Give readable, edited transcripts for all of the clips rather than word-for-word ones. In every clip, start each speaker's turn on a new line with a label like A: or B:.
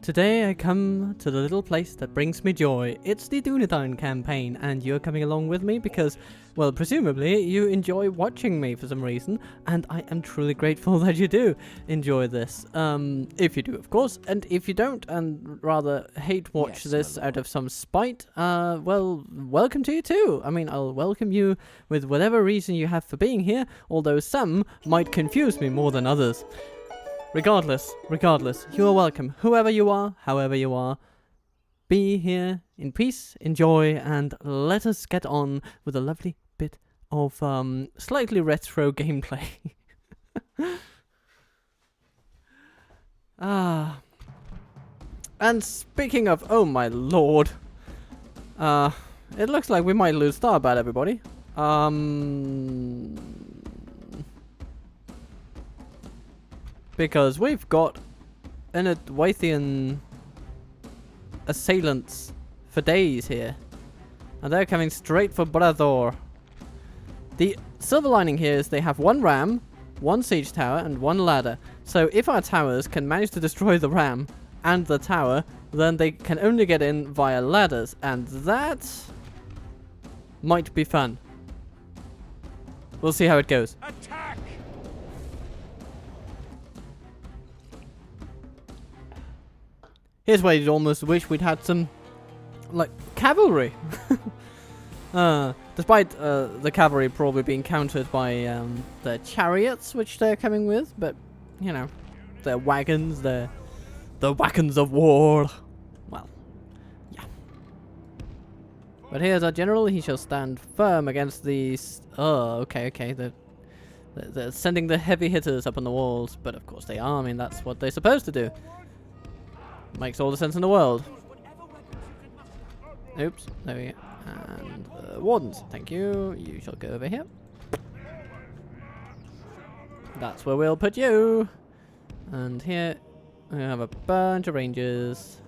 A: Today I come to the little place that brings me joy. It's the Dunedain campaign, and you're coming along with me because, well, presumably you enjoy watching me for some reason, and I am truly grateful that you do enjoy this. If you do, of course, and if you don't, and rather hate watch this out of some spite, well, welcome to you too. I mean, I'll welcome you with whatever reason you have for being here, although some might confuse me more than others. Regardless, you are welcome. Whoever you are, however you are, be here in peace, enjoy, and let us get on with a lovely bit of slightly retro gameplay. And speaking of, oh my lord, it looks like we might lose Tharbad, everybody. Because we've got Enedwaithian assailants for days here. And they're coming straight for Brador. The silver lining here is they have one ram, one siege tower, and one ladder. So if our towers can manage to destroy the ram and the tower, then they can only get in via ladders. And that might be fun. We'll see how it goes.
B: Attack!
A: Here's where you'd almost wish we'd had some, like, cavalry. Despite the cavalry probably being countered by the chariots, which they're coming with. But, you know, their wagons, the wagons of war. Well, yeah. But here's our general. He shall stand firm against these... Oh, okay. They're sending the heavy hitters up on the walls. But, of course, they are. I mean, that's what they're supposed to do. Makes all the sense in the world. Oops, there we go. And wardens, thank you. You shall go over here. That's where we'll put you. And here we have a bunch of rangers.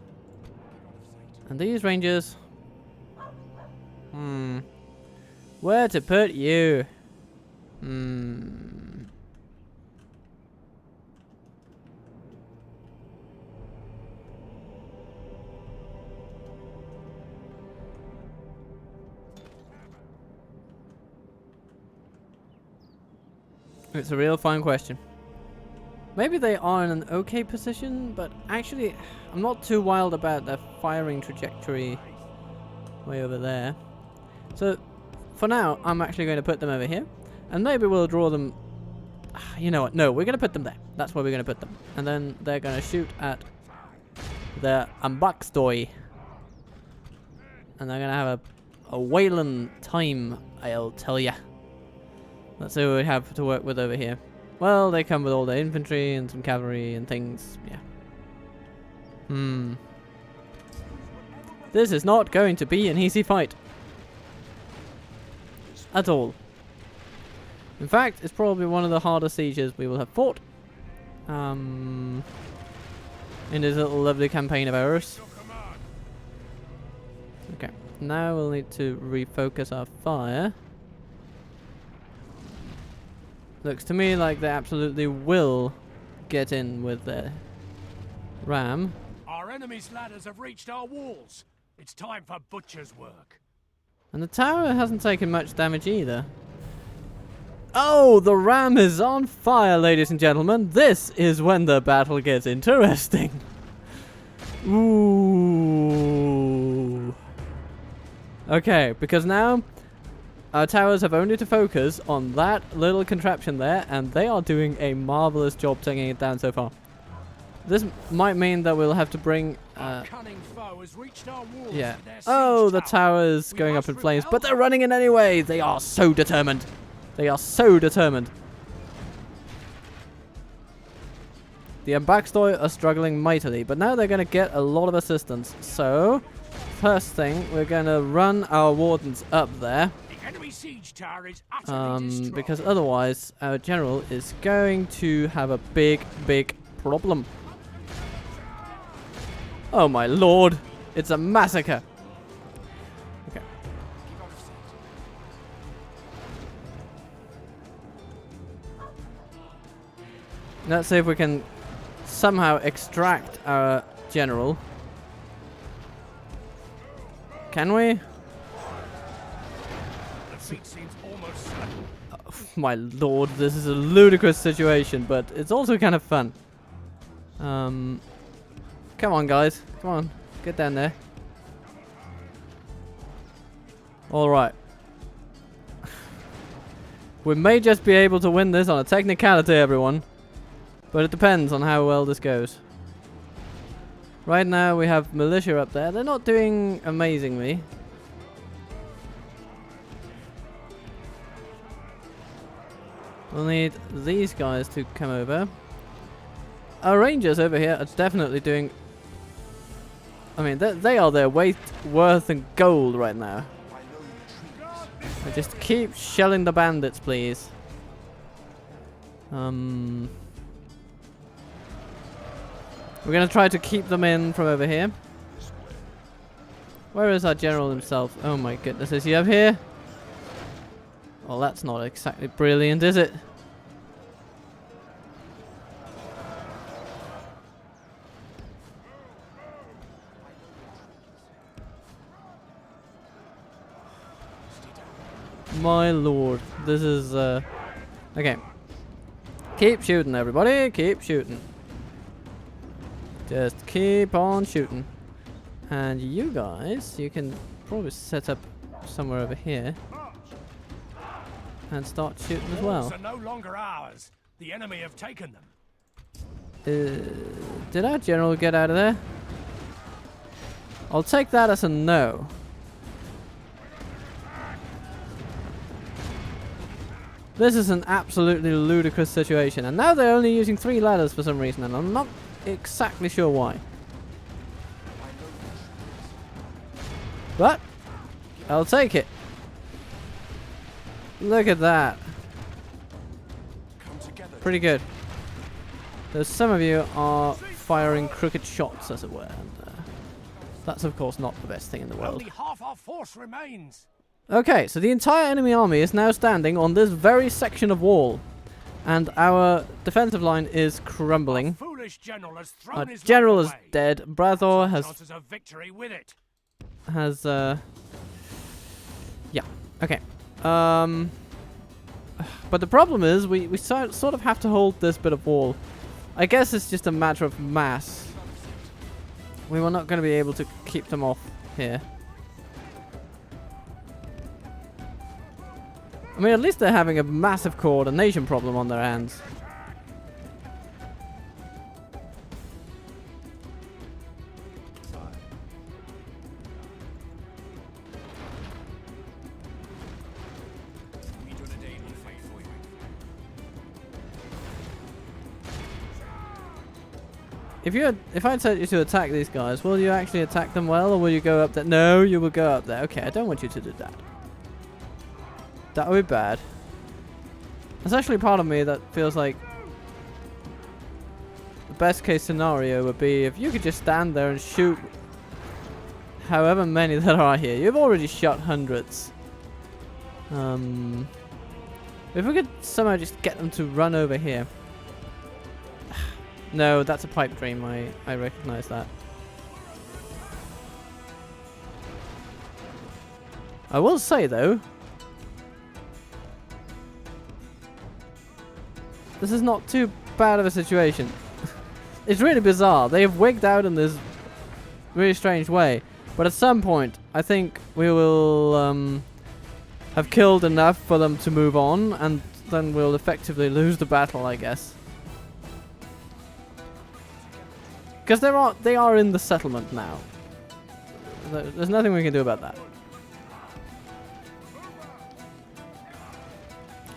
A: And these rangers... Where to put you? It's a real fine question. Maybe they are in an okay position, but actually, I'm not too wild about their firing trajectory way over there. So, for now, I'm actually going to put them over here, and maybe we'll draw them... You know what? No, we're going to put them there. That's where we're going to put them. And then they're going to shoot at the Ambakstoi. And they're going to have a whaling time, I'll tell ya. Let's see what we have to work with over here. Well, they come with all their infantry and some cavalry and things. Yeah. This is not going to be an easy fight. At all. In fact, it's probably one of the harder sieges we will have fought. In this little lovely campaign of ours. Okay. Now we'll need to refocus our fire. Looks to me like they absolutely will get in with their ram.
B: Our enemy's ladders have reached our walls. It's time for butcher's work.
A: And the tower hasn't taken much damage either. Oh, the ram is on fire, ladies and gentlemen. This is when the battle gets interesting. Ooh. Okay, because now... Our towers have only to focus on that little contraption there, and they are doing a marvelous job taking it down so far. This might mean that we'll have to bring... yeah. Oh, the tower's going up in flames, but they're running in anyway! They are so determined. They are so determined. The Ambakstoi are struggling mightily, but now they're going to get a lot of assistance. So, first thing, we're going to run our wardens up there. Because otherwise our general is going to have a big problem. Oh my lord, it's a massacre. Okay. Let's see if we can somehow extract our general. Can we?
B: Defeat seems almost certain.
A: Oh, my lord, this is a ludicrous situation, but it's also kind of fun. Come on, guys. Come on. Get down there. Alright. We may just be able to win this on a technicality, everyone. But it depends on how well this goes. Right now we have militia up there. They're not doing amazingly. We'll need these guys to come over. Our rangers over here are definitely doing... I mean, they are their weight worth in gold right now. Just keep shelling the bandits, please. We're gonna try to keep them in from over here. Where is our general himself? Oh my goodness, is he up here? Well, that's not exactly brilliant, is it? My lord, this is okay. Keep shooting, everybody. Keep shooting. Just keep on shooting. And you guys, you can probably set up somewhere over here and start shooting as well.
B: Walls are no longer ours. The enemy have taken them.
A: Did our general get out of there? I'll take that as a no. This is an absolutely ludicrous situation, and now they're only using 3 ladders for some reason, and I'm not exactly sure why. But I'll take it. Look at that. Pretty good. Though some of you are firing crooked shots, as it were, and that's of course not the best thing in the world.
B: Only half our force remains.
A: Okay, so the entire enemy army is now standing on this very section of wall, and our defensive line is crumbling.
B: Our foolish general has thrown
A: Our
B: his
A: general
B: life
A: is
B: away.
A: dead. Brathor
B: Chances of victory with it.
A: has yeah, okay. But the problem is we sort of have to hold this bit of wall. I guess it's just a matter of mass. We were not going to be able to keep them off here. I mean, at least they're having a massive coordination problem on their hands. If I'd said you to attack these guys, will you actually attack them well, or will you go up there? No, you will go up there. Okay, I don't want you to do that. That would be bad. There's actually part of me that feels like the best case scenario would be if you could just stand there and shoot however many there are here. You've already shot hundreds. If we could somehow just get them to run over here. No, that's a pipe dream. I recognize that. I will say though, this is not too bad of a situation. It's really bizarre. They have wigged out in this really strange way. But at some point, I think we will have killed enough for them to move on, and then we'll effectively lose the battle, I guess. Because they are in the settlement now. There's nothing we can do about that.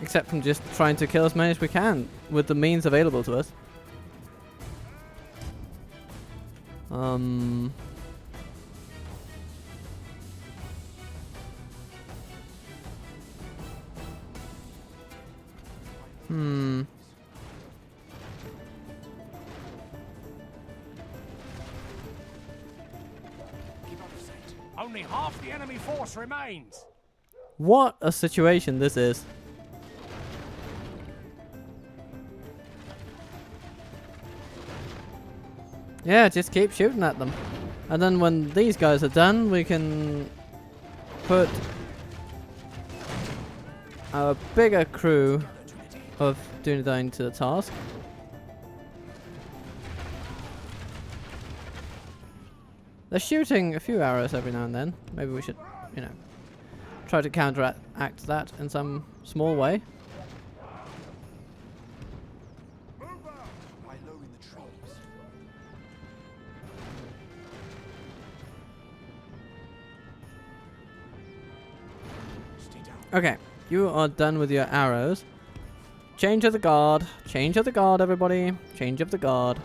A: Except from just trying to kill as many as we can with the means available to us.
B: Only half the enemy force remains.
A: What a situation this is. Yeah, just keep shooting at them. And then when these guys are done, we can put a bigger crew of Dunedain to the task. They're shooting a few arrows every now and then. Maybe we should, you know, try to counteract that in some small way. Okay, you are done with your arrows. Change of the guard. Change of the guard, everybody. Change of the guard.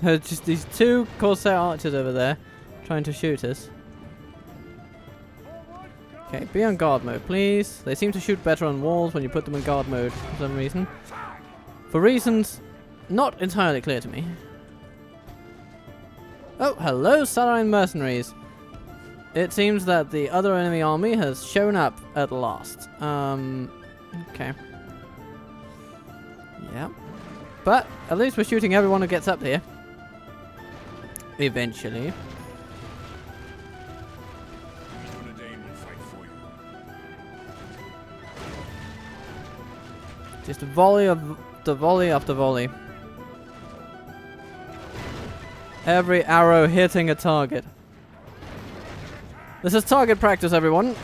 A: Just these two Corsair archers over there trying to shoot us. Okay, be on guard mode, please. They seem to shoot better on walls when you put them in guard mode for some reason. For reasons not entirely clear to me. Oh, hello, Salarine mercenaries. It seems that the other enemy army has shown up at last. Okay. Yeah. But at least we're shooting everyone who gets up here. Eventually.
B: Dunedain will fight for you.
A: Just volley after volley after volley. Every arrow hitting a target. This is target practice, everyone.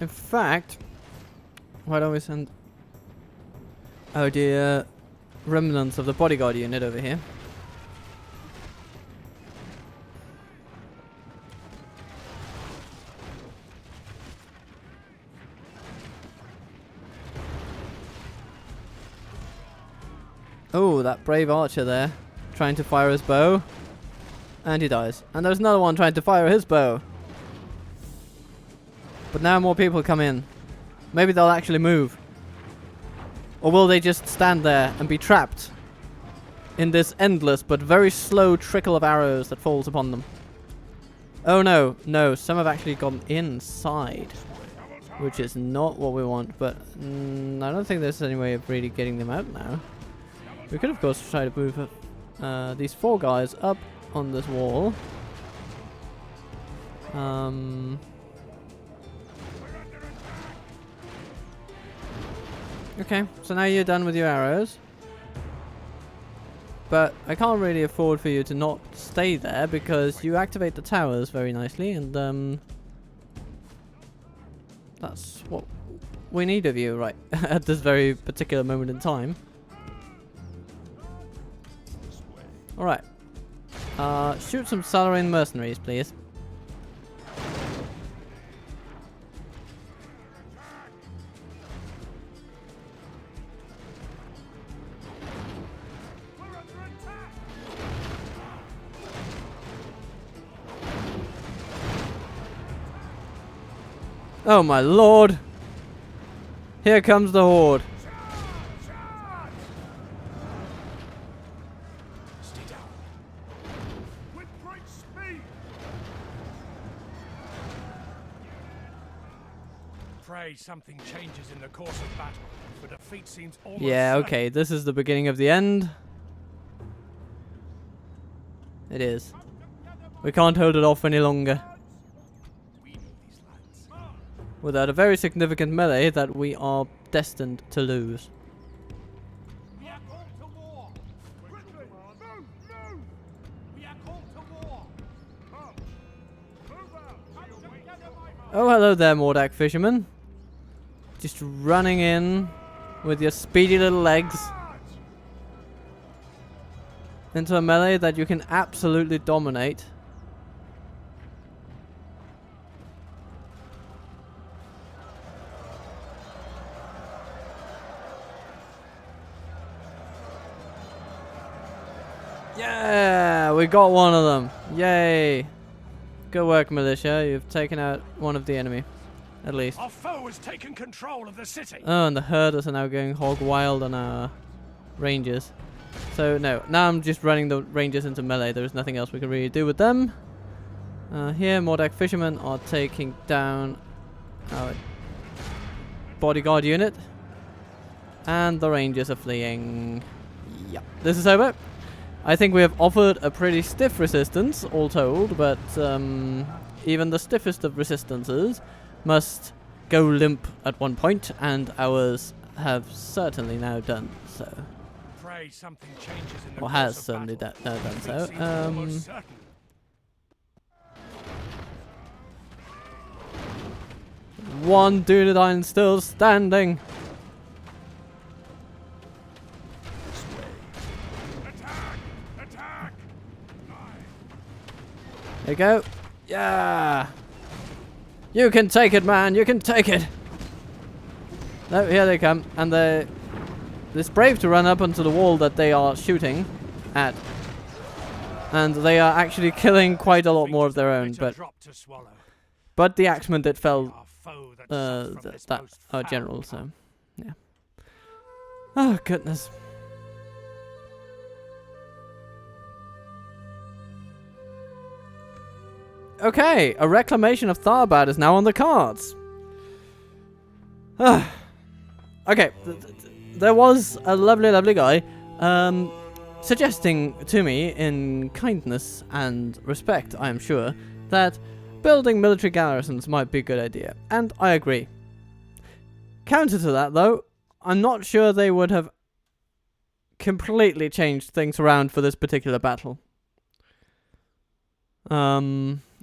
A: In fact, why don't we send the remnants of the bodyguard unit over here? Oh, that brave archer there, trying to fire his bow. And he dies. And there's another one trying to fire his bow. But now more people come in. Maybe they'll actually move. Or will they just stand there and be trapped in this endless but very slow trickle of arrows that falls upon them? Oh no, no, some have actually gone inside. Which is not what we want, but I don't think there's any way of really getting them out now. We could, of course, try to move these four guys up on this wall. Okay, so now you're done with your arrows. But I can't really afford for you to not stay there because you activate the towers very nicely, and that's what we need of you right at this very particular moment in time. Alright. Shoot some Salarine mercenaries, please. Oh my lord! Here comes the horde.
B: Something changes in the course of battle. The defeat seems almost
A: yeah,
B: certain.
A: okay, this is the beginning of the end. It is. We can't hold it off any longer. Without a very significant melee that we are destined to lose.
B: We are called to war. Move! We are called to war.
A: Oh, hello there, Mordak fisherman. Just running in with your speedy little legs into a melee that you can absolutely dominate. Yeah, we got one of them. Yay. Good work, militia. You've taken out one of the enemy. At least.
B: Our foe has taken control of the city.
A: Oh, and the herders are now going hog wild on our rangers. So So no, now I'm just running the rangers into melee. There's nothing else we can really do with them. Here, Mordak fishermen are taking down our bodyguard unit. And the rangers are fleeing. Yeah, this is over. I think we have offered a pretty stiff resistance, all told, but even the stiffest of resistances must go limp at one point, and ours have certainly now done so.
B: Pray something changes in the
A: Or
B: course
A: has
B: of
A: certainly
B: battle.
A: done so.
B: Seems almost certain.
A: One Dunedain still standing.
B: Attack! Attack!
A: There you go. Yeah. You can take it, man. You can take it. No, here they come. And they're brave to run up onto the wall that they are shooting at. And they are actually killing quite a lot more of their own. But the axeman did fell our general, so yeah. Oh, goodness. Okay, a reclamation of Tharbad is now on the cards. Okay, there was a lovely guy suggesting to me in kindness and respect, I am sure, that building military garrisons might be a good idea, and I agree. Counter to that, though, I'm not sure they would have completely changed things around for this particular battle.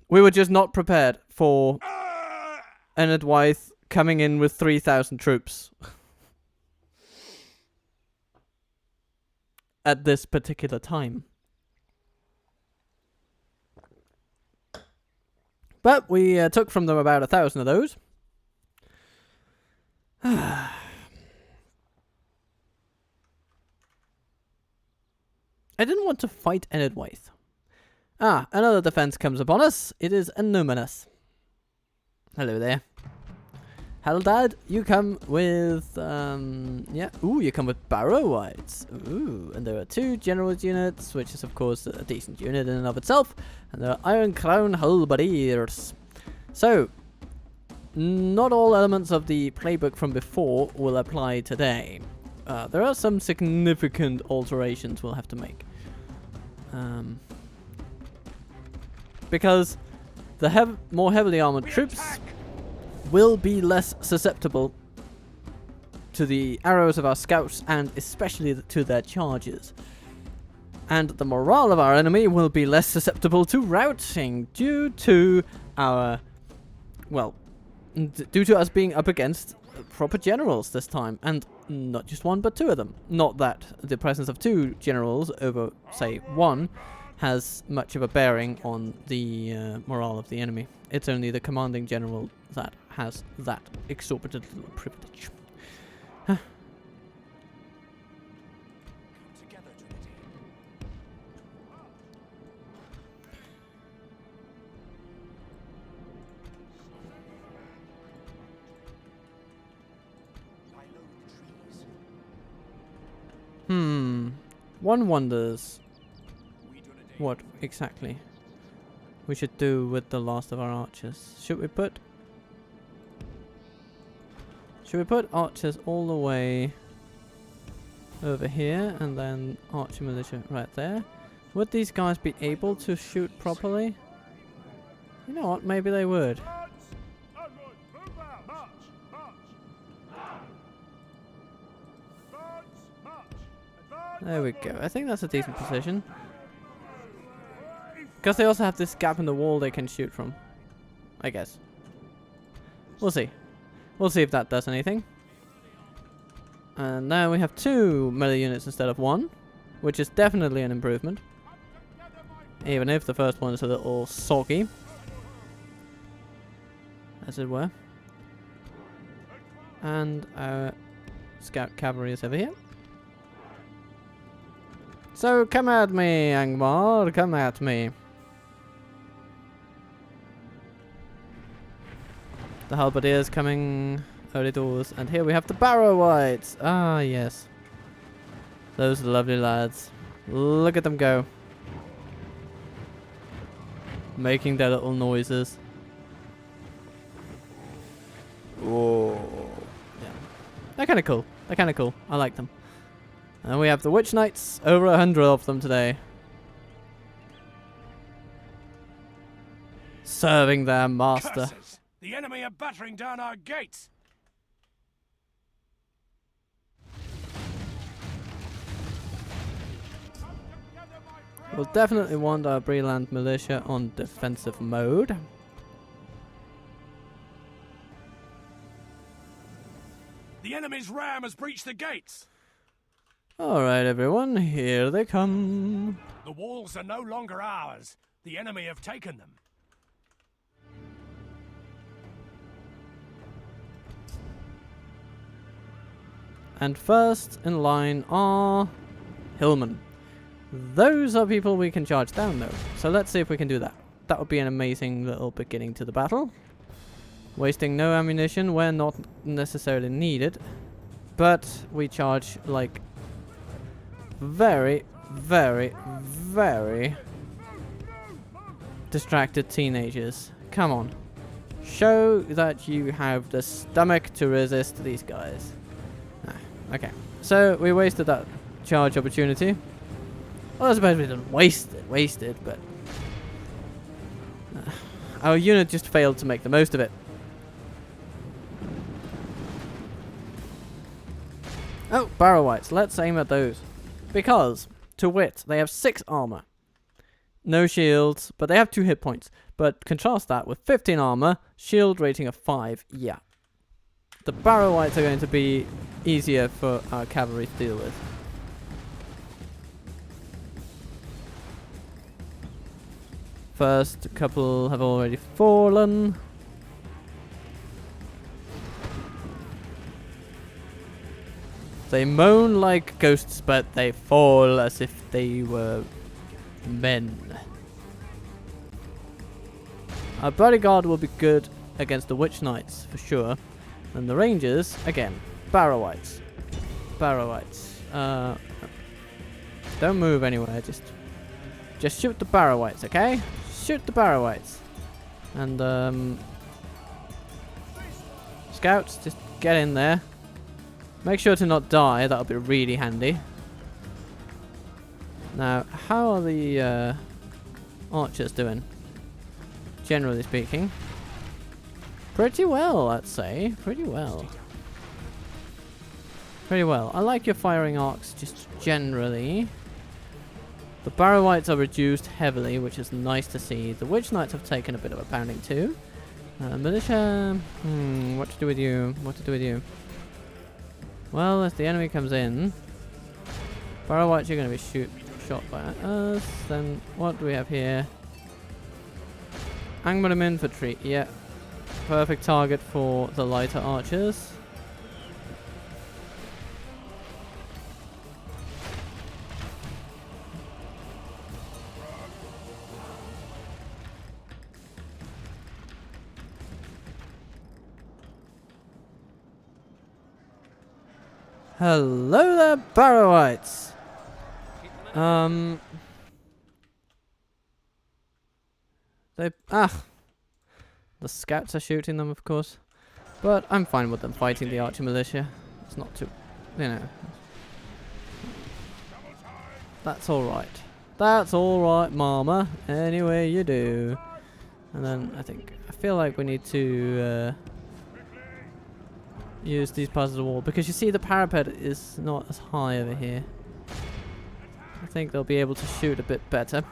A: We were just not prepared for Enedwaith coming in with 3,000 troops at this particular time. But we took from them about 1,000 of those. I didn't want to fight Enedwaith. Another defense comes upon us. It is Annuminas. Hello there. Halbarad, you come with, yeah. Ooh, you come with Barrow-wites. Ooh, and there are 2 generals units, which is, of course, a decent unit in and of itself. And there are Iron Crown Halbardiers. So, not all elements of the playbook from before will apply today. There are some significant alterations we'll have to make. Because the more heavily armored troops will be less susceptible to the arrows of our scouts and especially to their charges. And the morale of our enemy will be less susceptible to routing due to our, well, due to us being up against proper generals this time, and not just 1 but 2 of them. Not that the presence of 2 generals over, say, 1 has much of a bearing on the morale of the enemy. It's only the commanding general that has that exorbitant little privilege. Huh. One wonders what exactly we should do with the last of our archers. Should we put archers all the way over here and then archer militia right there? Would these guys be able to shoot properly? You know what, maybe they would. There we go. I think that's a decent position. Because they also have this gap in the wall they can shoot from. I guess. We'll see. We'll see if that does anything. And now we have 2 melee units instead of 1. Which is definitely an improvement. Even if the first one is a little soggy. As it were. And our scout cavalry is over here. So come at me, Angmar, come at me. The halberdiers coming early doors, and here we have the Barrow-wites. Ah, yes. Those lovely lads. Look at them go. Making their little noises. Whoa. Yeah. They're kind of cool. They're kind of cool. I like them. And we have the Witch Knights. Over 100 of them today. Serving their master.
B: Curses! The enemy are battering down our gates.
A: We'll definitely want our Breland militia on defensive mode.
B: The enemy's ram has breached the gates.
A: Alright everyone, here they come.
B: The walls are no longer ours. The enemy have taken them.
A: And first in line are hillmen. Those are people we can charge down though. So let's see if we can do that. That would be an amazing little beginning to the battle. Wasting no ammunition where not necessarily needed. But we charge like very, very, very distracted teenagers. Come on. Show that you have the stomach to resist these guys. Okay, so we wasted that charge opportunity. Well, I suppose we didn't waste it, but our unit just failed to make the most of it. Oh, barrow whites. Let's aim at those. Because, to wit, they have 6 armor. No shields, but they have 2 hit points. But contrast that with 15 armor, shield rating of 5. Yeah. The barrow whites are going to be easier for our cavalry to deal with. First couple have already fallen. They moan like ghosts, but they fall as if they were men. Our bodyguard will be good against the Witch Knights, for sure. And the Rangers, again, barrow whites. Barrow whites. Don't move anywhere, just shoot the barrow whites, okay? Shoot the barrow whites. And, scouts, just get in there. Make sure to not die, that'll be really handy. Now, how are the archers doing? Generally speaking. Pretty well, I'd say. Pretty well. Pretty well. I like your firing arcs just generally. The barrow whites are reduced heavily, which is nice to see. The Witch Knights have taken a bit of a pounding too. Militia, what to do with you? What to do with you? Well, if the enemy comes in, barrow whites are going to be shot by us. Then what do we have here? Angmar infantry, yeah. Perfect target for the lighter archers. Hello there, barrow whites. The scouts are shooting them, of course. But I'm fine with them fighting the archer militia. It's not too, you know. That's alright. That's alright, mama. Any way you do. And then I feel like we need to use these parts of the wall. Because you see the parapet is not as high over here. I think they'll be able to shoot a bit better.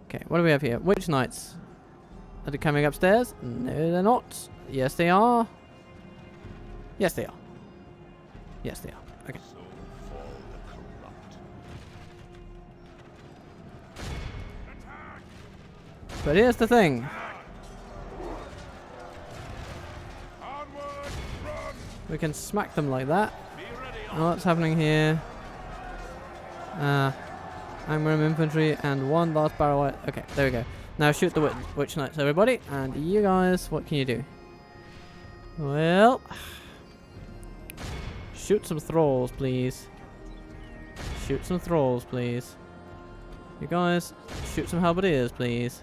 A: Okay, what do we have here? Witch Knights. Are they coming upstairs? No, they're not. Yes, they are. Yes, they are. Yes, they are. Okay. But here's the thing. We can smack them like that. And what's happening here? Angmar infantry and 1 last barrow white. Okay, there we go. Now shoot the Witch Knights, everybody. And you guys, what can you do? Well, shoot some thralls, please. shoot some thralls, please. You guys, shoot some halberdiers, please.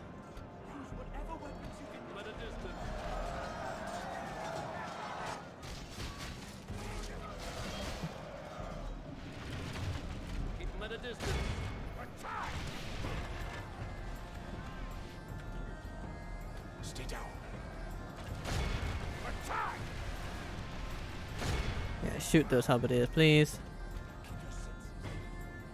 B: Stay down.
A: Yeah, shoot those halberdiers, please.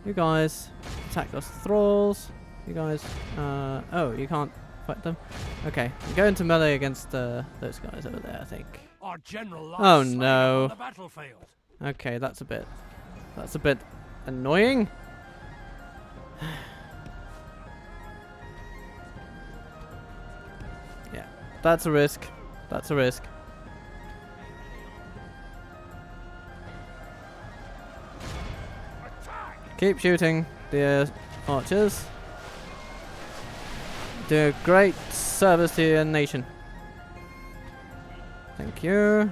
A: You guys, attack those thralls. You guys, oh, you can't fight them. Okay, go into melee against those guys over there, I think.
B: Our general
A: Oh
B: lost sight
A: no.
B: on the battlefield.
A: Okay, that's a bit annoying. Yeah, that's a risk. That's a risk. Keep shooting, dear archers. Do a great service to your nation. Thank you.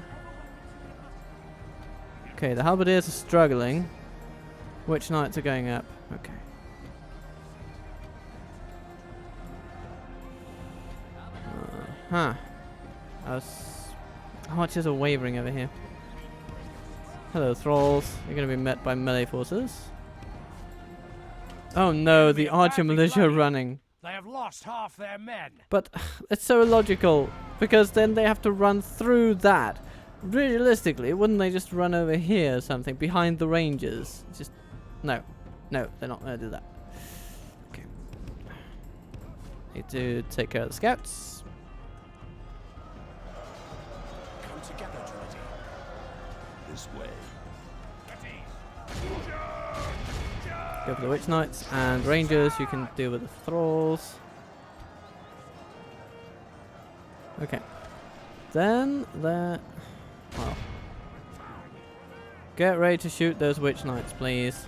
A: Okay, the halberdiers are struggling. Witch knights are going up. Okay. Huh. Archers are wavering over here. Hello, thralls. You're going to be met by melee forces. Oh no, the archer militia are running.
B: They have lost half their men.
A: But it's so illogical, because then they have to run through that. Realistically, wouldn't they just run over here or something, behind the rangers? Just, no, they're not going to do that. Okay. Need to take care of the scouts.
B: Come together, Dunedain. This way.
A: Go for the witch knights and rangers. You can deal with the thralls. Okay. Then well, get ready to shoot those witch knights, please.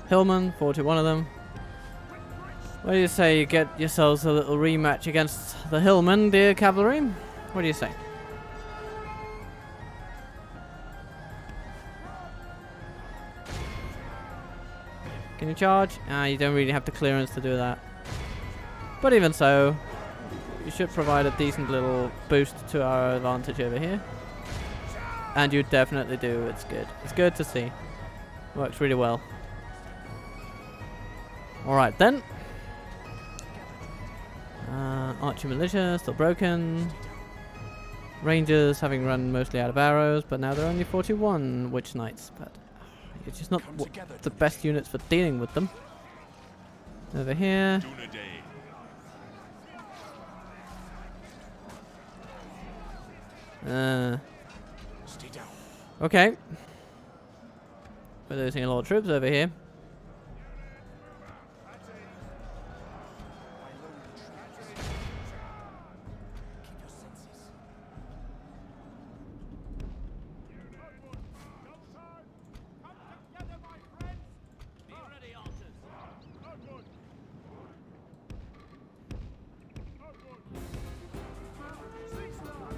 A: Hillman, 41 of them. What do you say you get yourselves a little rematch against the Hillman, dear cavalry? What do you say? Can you charge? You don't really have the clearance to do that. But even so, you should provide a decent little boost to our advantage over here. And you definitely do. It's good. It's good to see. Works really well. Alright then. Archer militia still broken. Rangers having run mostly out of arrows, but now they're only 41 witch knights. But it's just not the best units for dealing with them. Over here. Okay. We're losing a lot of troops over here.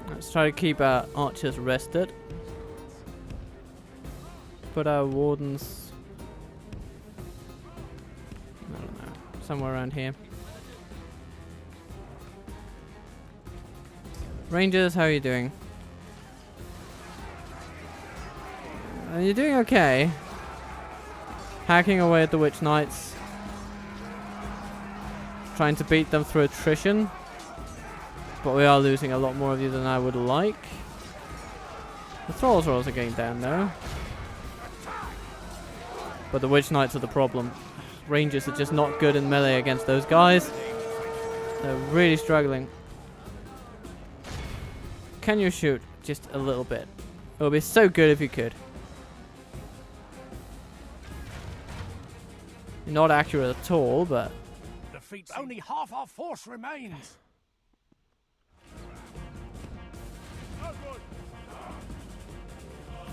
A: Let's try to keep our archers rested. Put our wardens, I don't know, somewhere around here. Rangers, how are you doing? Are you doing okay? Hacking away at the witch knights. Trying to beat them through attrition. But we are losing a lot more of you than I would like. The thralls are also getting down though. But the witch knights are the problem. Rangers are just not good in melee against those guys. They're really struggling. Can you shoot just a little bit? It would be so good if you could. Not accurate at all, but...
B: Defeat. Only half our force remains.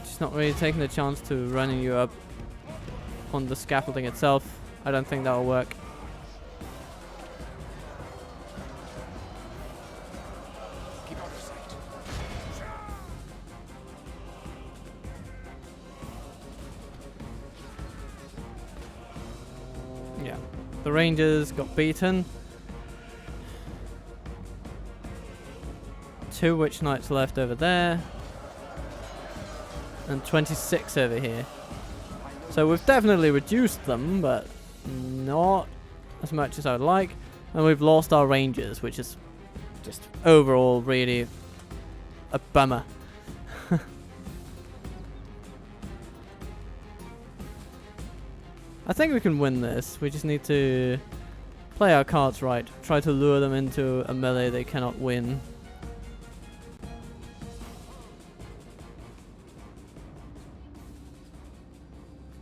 A: Just not really taking the chance to running you up on the scaffolding itself. I don't think that will work.
B: Keep out of sight.
A: Yeah. The Rangers got beaten. 2 Witch Knights left over there. And 26 over here. So we've definitely reduced them, but not as much as I would like. And we've lost our Rangers, which is just overall really a bummer. I think we can win this. We just need to play our cards right. Try to lure them into a melee they cannot win.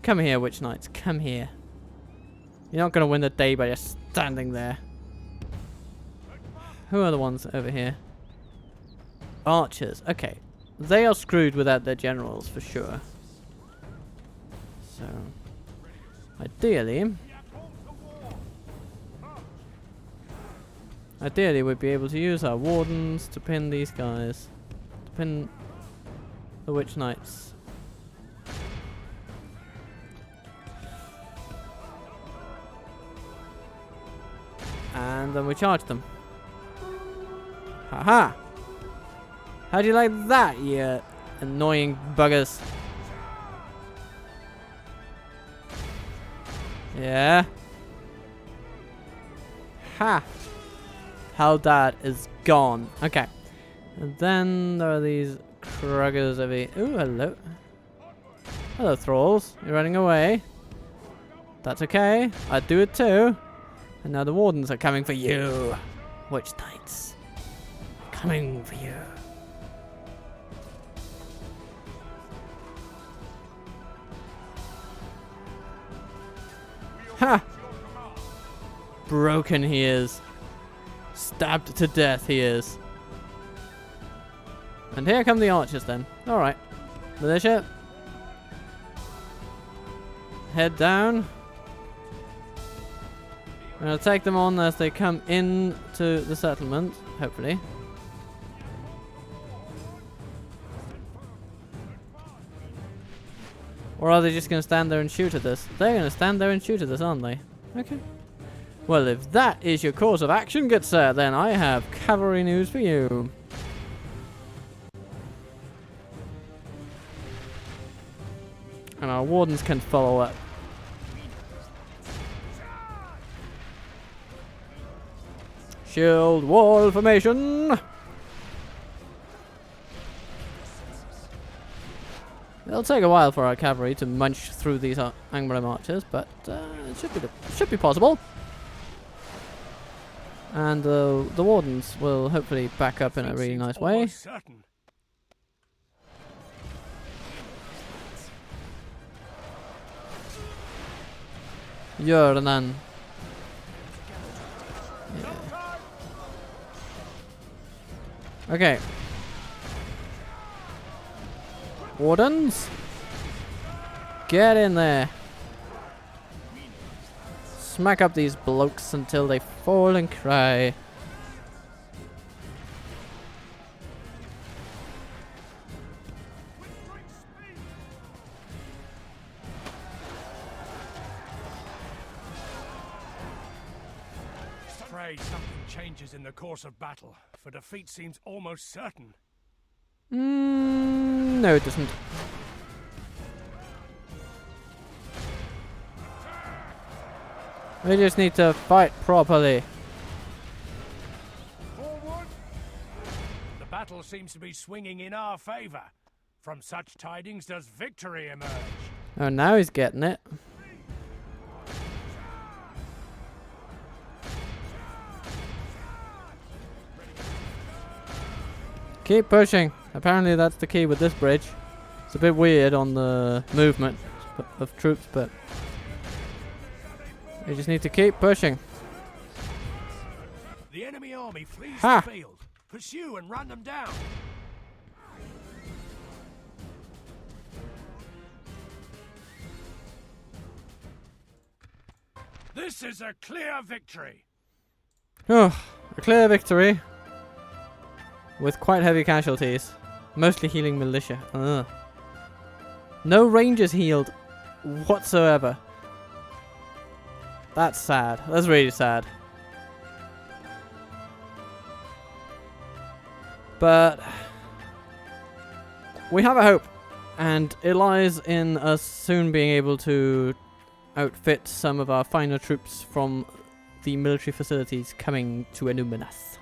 A: Come here, Witch Knights. Come here. You're not going to win the day by just standing there. Who are the ones over here? Archers. Okay. They are screwed without their generals for sure. So, ideally we'd be able to use our wardens to pin these guys. To pin the Witch Knights. And then we charge them. Haha! How do you like that, you annoying buggers? Yeah. Ha! Halbarad is gone. Okay. And then there are these Kruggers over here. Ooh, hello. Hello, thralls. You're running away. That's okay. I'd do it too. And now the wardens are coming for you. Witch Knights. Coming for you. Ha! Broken he is. Stabbed to death he is. And here come the archers then. Alright. Militia. Head down. I'm going to take them on as they come into the settlement, hopefully. Or are they just going to stand there and shoot at us? They're going to stand there and shoot at us, aren't they? Okay. Well, if that is your course of action, good sir, then I have cavalry news for you. And our wardens can follow up. Shield wall formation. It'll take a while for our cavalry to munch through these Angmar archers, but it should be possible. And the wardens will hopefully back up in a really nice way. Jordan. Yeah. Okay. Wardens, get in there. Smack up these blokes until they fall and cry.
B: Afraid something changes in the course of battle, for defeat seems almost certain.
A: No, it doesn't. We just need to fight properly.
B: Forward! The battle seems to be swinging in our favor. From such tidings does victory emerge.
A: Oh, now he's getting it. Keep pushing. Apparently that's the key with this bridge. It's a bit weird on the movement of troops, but you just need to keep pushing.
B: The enemy army flees
A: Ha!
B: the field. Pursue and run them down. This is a clear victory.
A: Oh, a clear victory. With quite heavy casualties. Mostly healing militia. Ugh. No rangers healed whatsoever. That's sad. That's really sad. But we have a hope, and it lies in us soon being able to outfit some of our finer troops from the military facilities coming to Annuminas.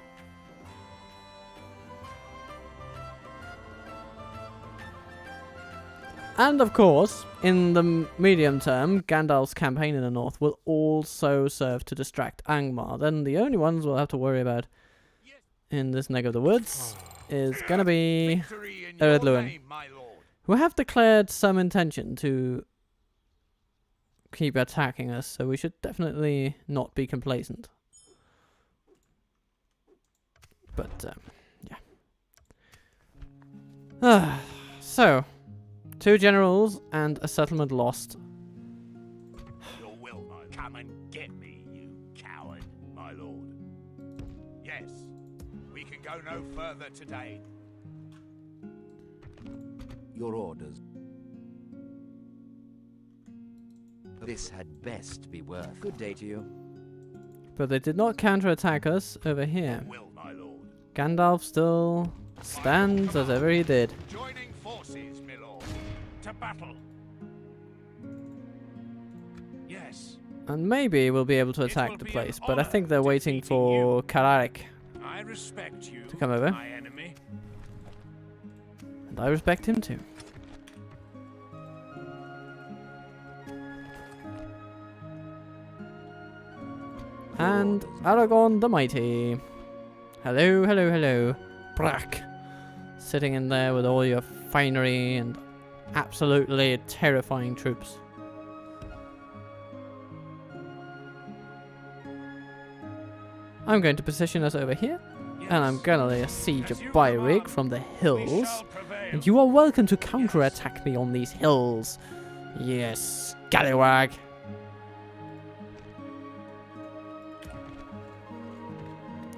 A: And of course, in the medium term, Gandalf's campaign in the north will also serve to distract Angmar. Then the only ones we'll have to worry about in this neck of the woods is gonna be Eredluin, who have declared some intention to keep attacking us, so we should definitely not be complacent. But, yeah. So, 2 generals and a settlement lost.
B: Your will, come and get me, you coward, my lord. Yes, we can go no further today.
C: Your orders. This had best be worth. Good day to you.
A: But they did not counterattack us over here.
B: Will, my lord.
A: Gandalf still stands as ever he did.
B: Joining forces, my lord. To battle. Yes.
A: And maybe we'll be able to attack the place, but I think they're waiting for Kararik
B: I respect you,
A: to come over.
B: my enemy.
A: And I respect him too. And Aragorn the Mighty. Hello, hello, hello. Brack. Sitting in there with all your finery and absolutely terrifying troops. I'm going to position us over here. And I'm gonna lay a siege of Byrig from the hills. And you are welcome to counterattack me on these hills. Yes, scallywag.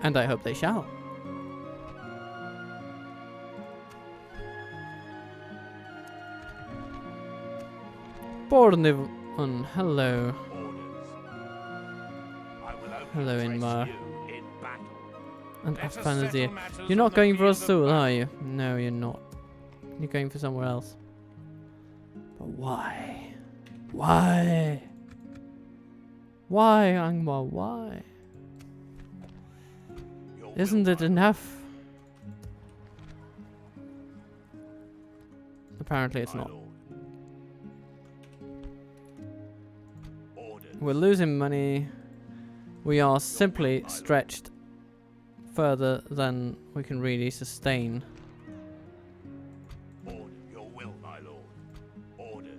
A: And I hope they shall. Bornivon, hello. Hello, Angmar. And Afghanistan. You're not going for Sul, are you? No, you're not. You're going for somewhere else. But why? Why? Why, Angmar? Why? Isn't it enough? Apparently it's not. We're losing money. We are simply stretched further than we can really sustain.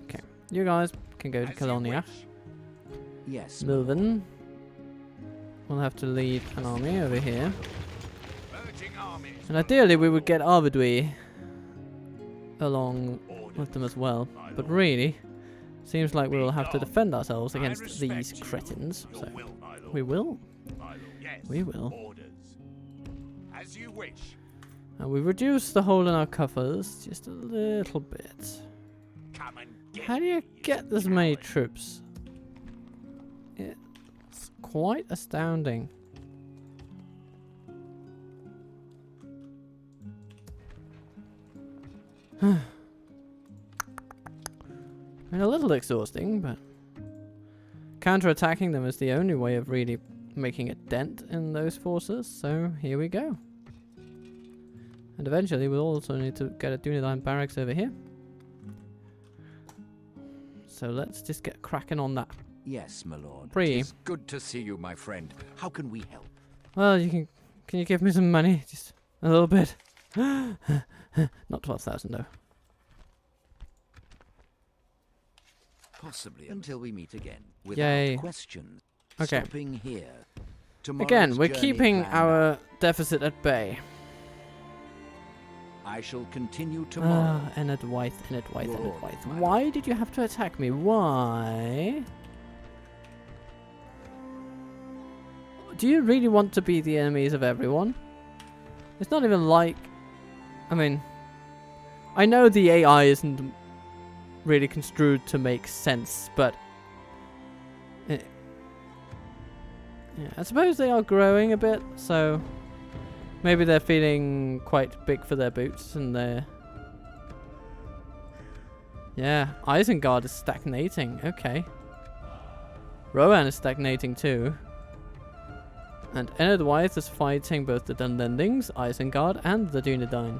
A: Okay, you guys can go to Colonia.
C: Yes.
A: Milven will have to lead an army over here. And ideally we would get Arvedui along with them as well. But really, seems like we will have to defend ourselves against these cretins. So we will. We will.
B: As you wish.
A: And we reduce the hole in our coffers just a little bit. How do you get this many troops? It's quite astounding. I mean, a little exhausting, but counter-attacking them is the only way of really making a dent in those forces, so here we go. And eventually we'll also need to get a Dunedain barracks over here. So let's just get cracking on that.
C: Yes, my lord.
A: Bree.
C: It's good to see you, my friend. How can we help?
A: Well, can you give me some money? Just a little bit. Not 12,000 though.
C: Possibly until we meet again. Without
A: Yay.
C: questions.
A: Okay.
C: Stopping here.
A: Again, we're
C: Tomorrow's
A: keeping
C: journey
A: our deficit at bay.
C: I shall continue tomorrow.
A: Ah, Enedwaith.
C: Lord,
A: Why did you have to attack me? Why? Do you really want to be the enemies of everyone? It's not even like... I mean... I know the AI isn't really construed to make sense, but... Yeah, I suppose they are growing a bit, so maybe they're feeling quite big for their boots and they're... Yeah, Isengard is stagnating. Okay. Rohan is stagnating too. And Enedwaith is fighting both the Dunlendings, Isengard, and the Dunedain.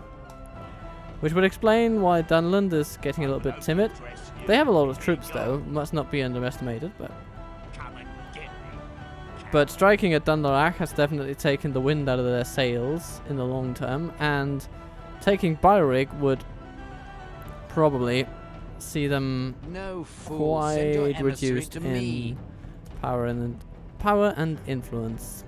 A: Which would explain why Dunland is getting a little bit timid. They have a lot of troops though, must not be underestimated, but striking at Dunlarach has definitely taken the wind out of their sails in the long term, and taking Byrig would probably see them quite reduced in power and influence.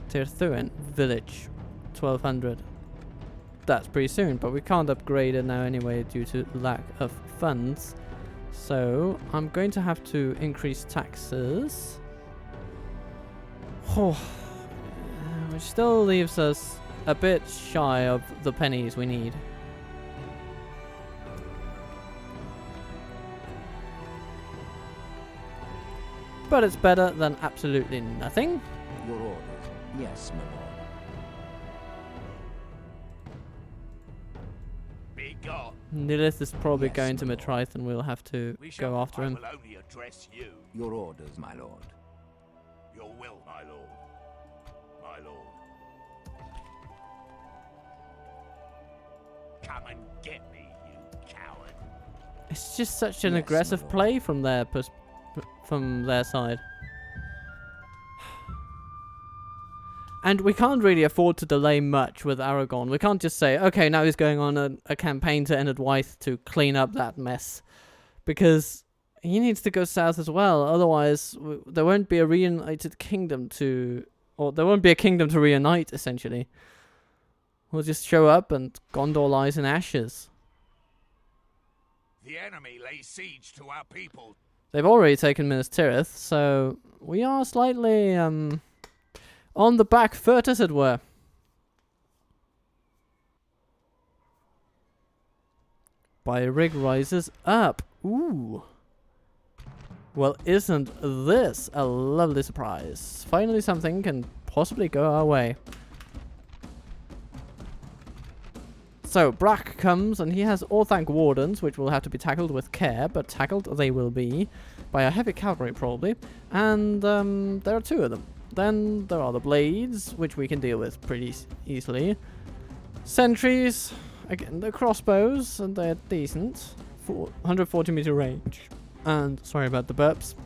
A: Tirthuin village, 1200. That's pretty soon, but we can't upgrade it now anyway due to lack of funds. So I'm going to have to increase taxes. Which still leaves us a bit shy of the pennies we need. But it's better than absolutely nothing.
C: Your orders. Yes, my lord.
B: Be gone.
A: Nilith is probably
C: Yes,
A: going to
C: my lord.
A: Matrice and we'll have to go after him.
B: I will only address you.
C: Your orders, my lord.
B: Your will, my lord. My lord. Come and get me, you coward.
A: It's just such an
C: Yes, my
A: aggressive
C: lord.
A: play from their side. And we can't really afford to delay much with Aragon. We can't just say, okay, now he's going on a campaign to Enedwaith to clean up that mess. Because he needs to go south as well. Otherwise, there won't be a reunited kingdom or there won't be a kingdom to reunite, essentially. We'll just show up and Gondor lies in ashes.
B: The enemy lays siege to our people.
A: They've already taken Minas Tirith, so we are slightly on the back foot, as it were. Byrig rises up. Ooh. Well, isn't this a lovely surprise? Finally something can possibly go our way. So, Brack comes, and he has Orthanc Wardens, which will have to be tackled with care, but tackled they will be by a heavy cavalry, probably. And there are two of them. Then there are the Blades, which we can deal with pretty easily. Sentries, again, they're crossbows, and they're decent. 140 meter range. And, sorry about the burps,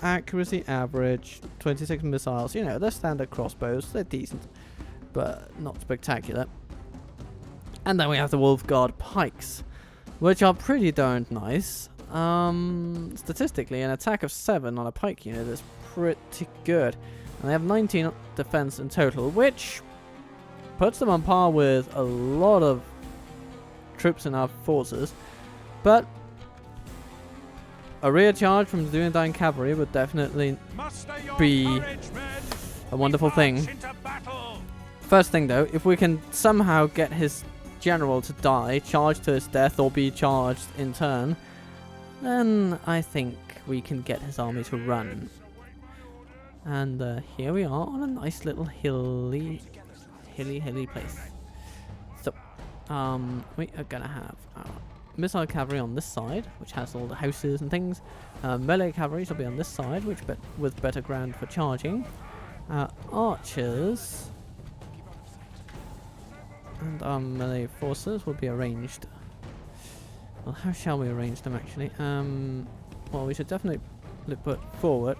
A: accuracy average, 26 missiles. You know, they're standard crossbows, they're decent, but not spectacular. And then we have the Wolfguard pikes, which are pretty darn nice. Statistically, an attack of 7 on a pike unit is pretty good. And they have 19 defense in total, which puts them on par with a lot of troops in our forces. But a rear charge from the Dunedain cavalry would definitely be a wonderful thing. First thing though, if we can somehow get his general to die, charge to his death, or be charged in turn, then I think we can get his army to run. And here we are on a nice little hilly place. So, we are gonna have our missile cavalry on this side, which has all the houses and things. Melee cavalry shall be on this side, which with better ground for charging. Archers and our melee forces will be arranged. Well, how shall we arrange them actually? Well, we should definitely put forward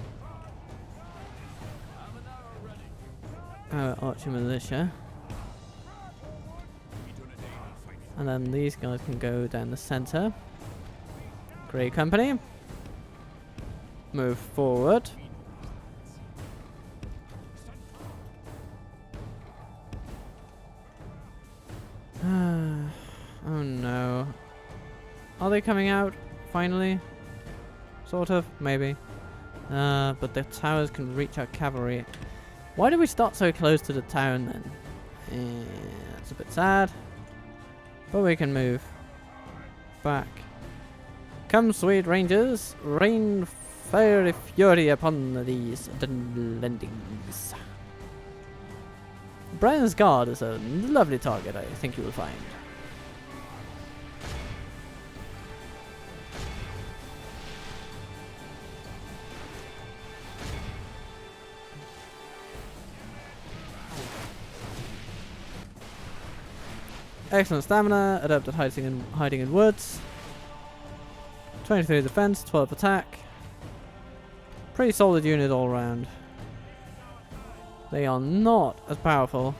A: our archer militia. And then these guys can go down the center. Grey Company. Move forward. Oh no. Are they coming out? Finally? Sort of, maybe. But the towers can reach our cavalry. Why did we start so close to the town then? That's a bit sad. But we can move back. Come, sweet rangers, rain fiery fury upon these lendings. Brennan's Guard is a lovely target, I think you will find. Excellent stamina, adept at hiding in woods. 23 defense, 12 attack. Pretty solid unit all around. They are not as powerful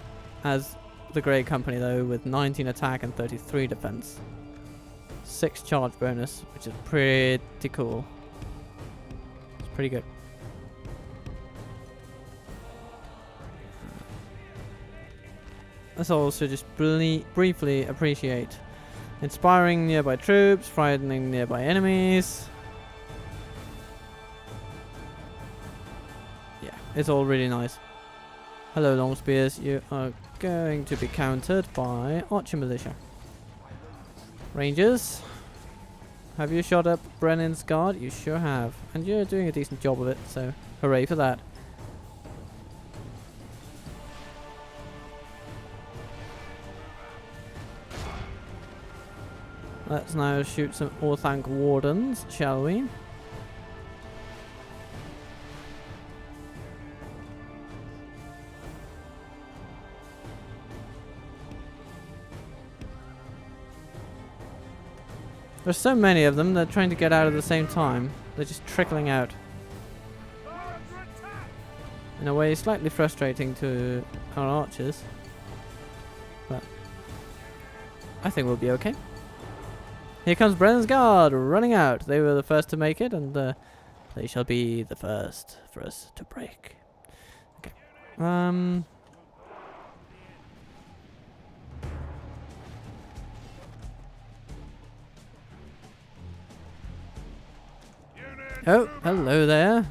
A: as the Grey Company though, with 19 attack and 33 defense. 6 charge bonus, which is pretty cool. It's pretty good. Let's also just briefly appreciate inspiring nearby troops, frightening nearby enemies. Yeah, it's all really nice. Hello, long spears. You are going to be countered by archer militia. Rangers, have you shot up Brennan's Guard? You sure have, and you're doing a decent job of it. So, hooray for that. Let's now shoot some Orthanc Wardens, shall we? There's so many of them, they're trying to get out at the same time. They're just trickling out. In a way, slightly frustrating to our archers. But I think we'll be okay. Here comes Brennan's Guard running out. They were the first to make it, and they shall be the first for us to break. Okay. Oh, hello there.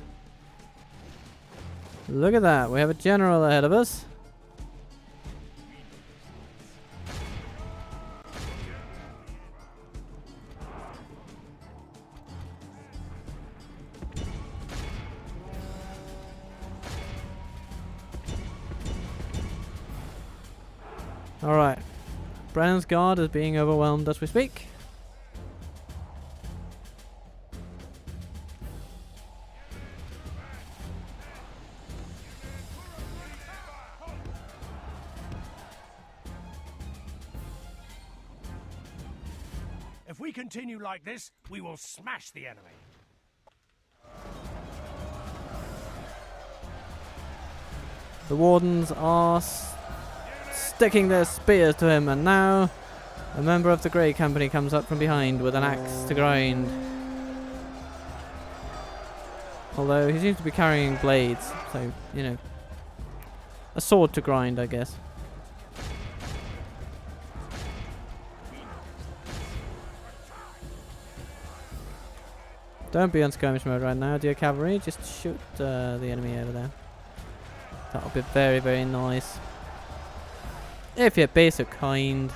A: Look at that. We have a general ahead of us. Alright. Brennan's Guard is being overwhelmed as we speak.
B: If we continue like this, we will smash the enemy.
A: The Wardens are sticking their spears to him, and now a member of the Grey Company comes up from behind with an axe to grind. Although he seems to be carrying blades, so, you know, a sword to grind, I guess. Don't be on skirmish mode right now, dear cavalry. Just shoot the enemy over there. That would be very, very nice. If you'd be so kind.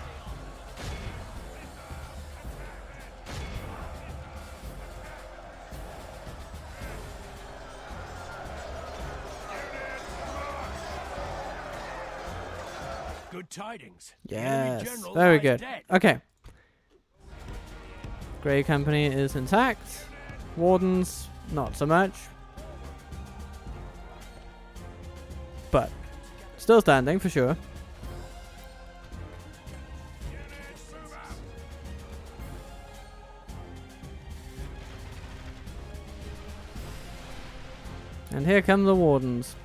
B: Good tidings.
A: Yes, very good. Okay. Grey Company is intact. Wardens, not so much. But still standing for sure. And here come the Wardens.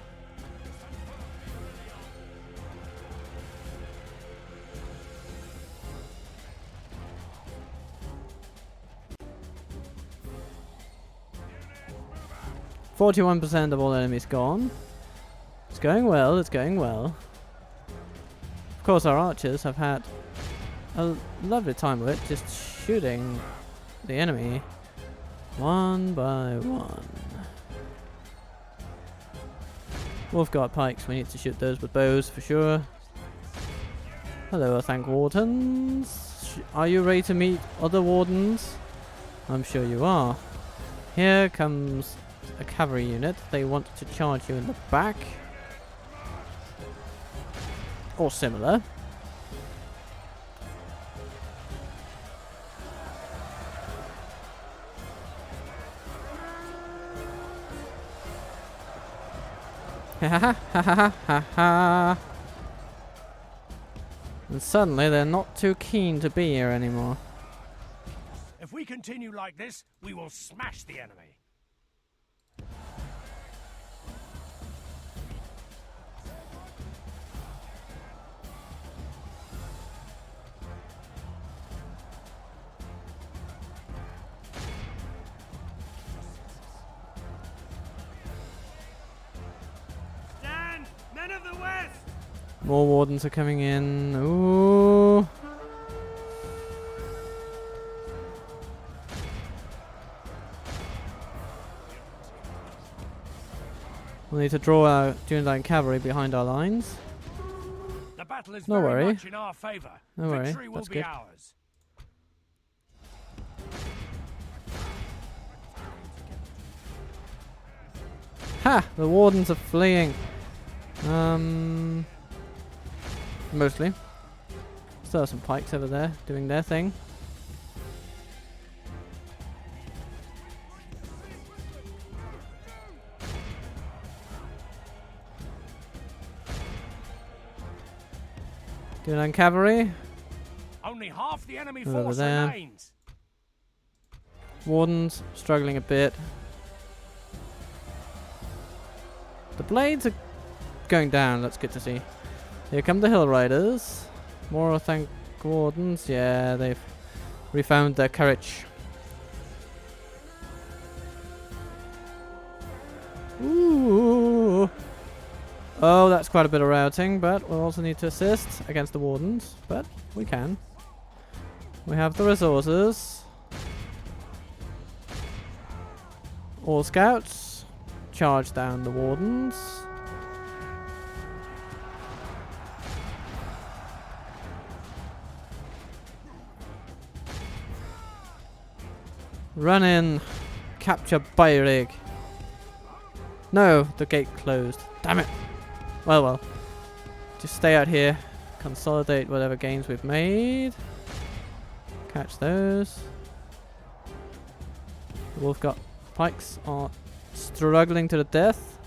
A: %of all enemies gone. It's going well, it's going well. Of course our archers have had a lovely time with it, just shooting the enemy one by one. We've got pikes, we need to shoot those with bows for sure. Hello, Orthanc Wardens. Are you ready to meet other Wardens? I'm sure you are. Here comes a cavalry unit. They want to charge you in the back. Or similar. Ha ha ha ha ha ha ha. And suddenly they're not too keen to be here anymore.
B: If we continue like this, we will smash the enemy. Stand! Men of the West!
A: More wardens are coming in. Ooh. We'll need to draw our Dunedain cavalry behind our lines.
B: The battle is
A: No
B: very
A: worry.
B: much in our favor.
A: No worry,
B: Victory will
A: that's
B: be
A: good.
B: ours.
A: Ha! The wardens are fleeing. Mostly. Still have some pikes over there doing their thing. Dunedain cavalry.
B: Only half the enemy
A: Over
B: force
A: there.
B: remains.
A: Wardens struggling a bit. The blades are going down. That's good to see. Here come the hill riders. More thank wardens. Yeah, they've refound their courage. Ooh. Oh, that's quite a bit of routing, but we'll also need to assist against the wardens. But we can. We have the resources. All scouts. Charge down the wardens. Run in. Capture Byrig. No, the gate closed. Damn it. Well, well. Just stay out here. Consolidate whatever gains we've made. Catch those. The wolf got pikes are struggling to the death.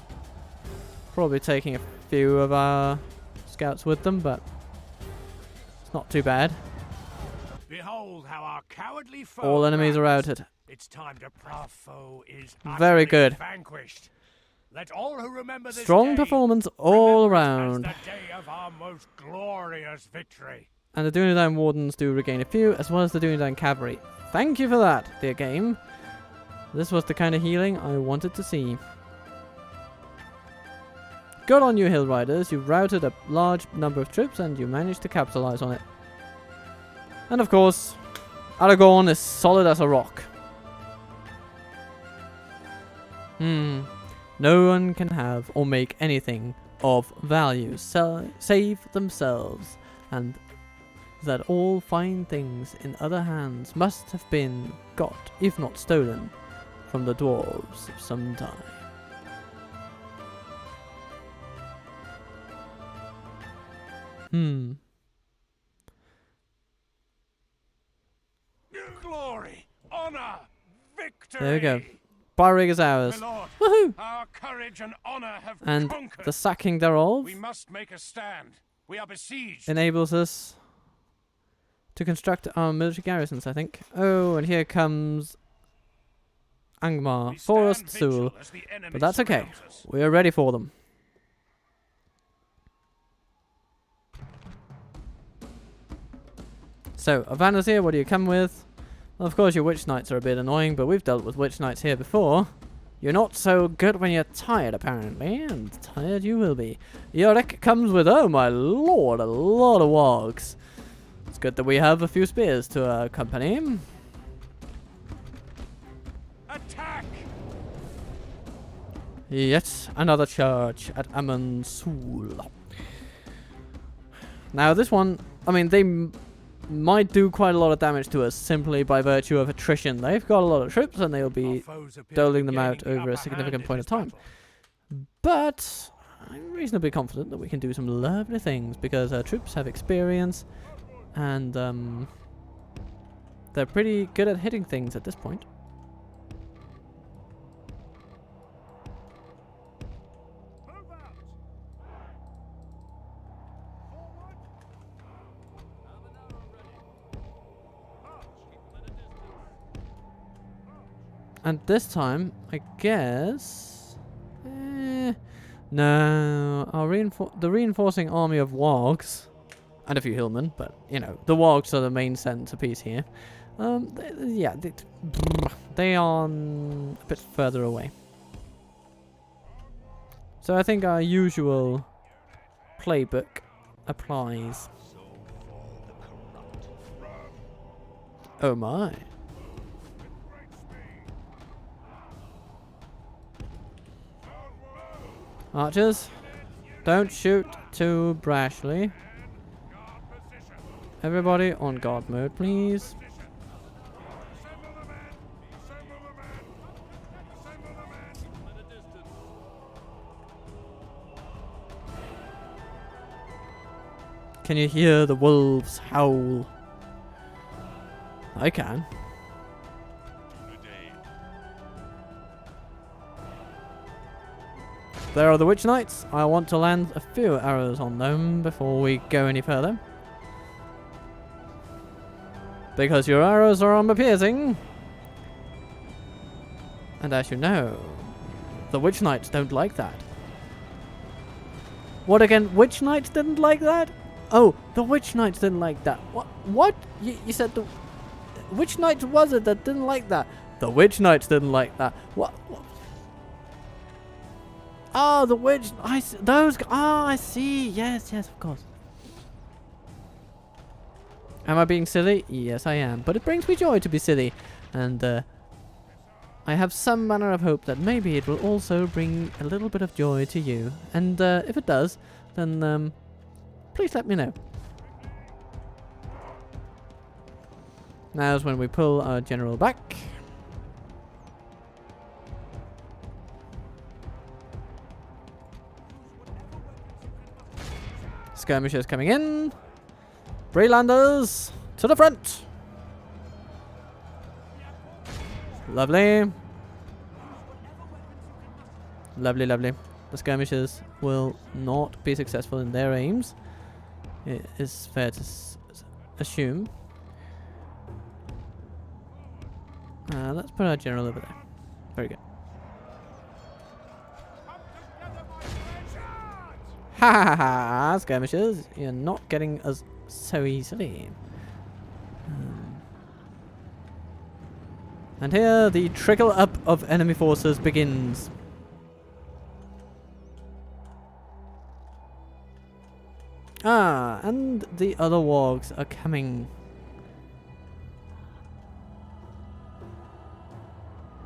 A: Probably taking a few of our scouts with them, but it's not too bad.
B: Behold how our cowardly foe
A: All enemies are
B: runs.
A: routed.
B: It's time to our foe is
A: Very
B: utterly
A: good.
B: vanquished. Let all who remember this
A: Strong
B: day
A: performance all
B: remember it
A: around.
B: as the day of our most glorious victory.
A: And the Dunedain wardens do regain a few, as well as the Dunedain cavalry. Thank you for that, dear game. This was the kind of healing I wanted to see. Good on you, hill riders. You routed a large number of troops and you managed to capitalize on it. And of course, Aragorn is solid as a rock. No one can have or make anything of value save themselves, and that all fine things in other hands must have been got, if not stolen, from the dwarves of some time.
B: Glory, honor, victory.
A: There we go. Byrig is ours.
B: My lord,
A: Woohoo!
B: our courage and honor have
A: And
B: conquered.
A: the sacking thereof
B: We must make a stand. We are besieged.
A: enables us to construct our military garrisons, I think. Oh, and here comes Angmar,
B: We
A: Forest
B: stand vigil
A: Sul.
B: as the enemy
A: But that's okay.
B: surrounds us.
A: We are ready for them. So, Avanazir, what do you come with? Well, of course, your witch knights are a bit annoying, but we've dealt with witch knights here before. You're not so good when you're tired, apparently, and tired you will be. Yorick comes with, oh my lord, a lot of wargs. It's good that we have a few spears to accompany.
B: Attack!
A: Yet another charge at Amon Sul. Now this one, I mean, they might do quite a lot of damage to us simply by virtue of attrition. They've got a lot of troops and they'll be doling them out over a significant point of time. But I'm reasonably confident that we can do some lovely things because our troops have experience and they're pretty good at hitting things at this point. And this time, I guess... no, the reinforcing army of wargs, and a few hillmen, but, you know, the wargs are the main centerpiece here. They are a bit further away. So I think our usual playbook applies. Oh my. Archers, don't shoot too brashly. Everybody on guard mode, please. Can you hear the wolves howl? I can. There are the witch knights. I want to land a few arrows on them before we go any further. Because your arrows are armor piercing. And as you know, the witch knights don't like that. What again? Witch knights didn't like that? Oh, the witch knights didn't like that. What? What? You said the... Which knights was it that didn't like that? The witch knights didn't like that. What? Oh, the witch... those... Oh, I see. Yes, of course. Am I being silly? Yes, I am. But it brings me joy to be silly. And, I have some manner of hope that maybe it will also bring a little bit of joy to you. And, if it does, then, please let me know. Now's when we pull our general back. Skirmishers coming in. Brelanders to the front. Lovely. Lovely, lovely. The skirmishers will not be successful in their aims. It is fair to assume. Let's put our general over there. Very good. Ha ha ha! Skirmishers, you're not getting us so easily. And here the trickle up of enemy forces begins. And the other wargs are coming.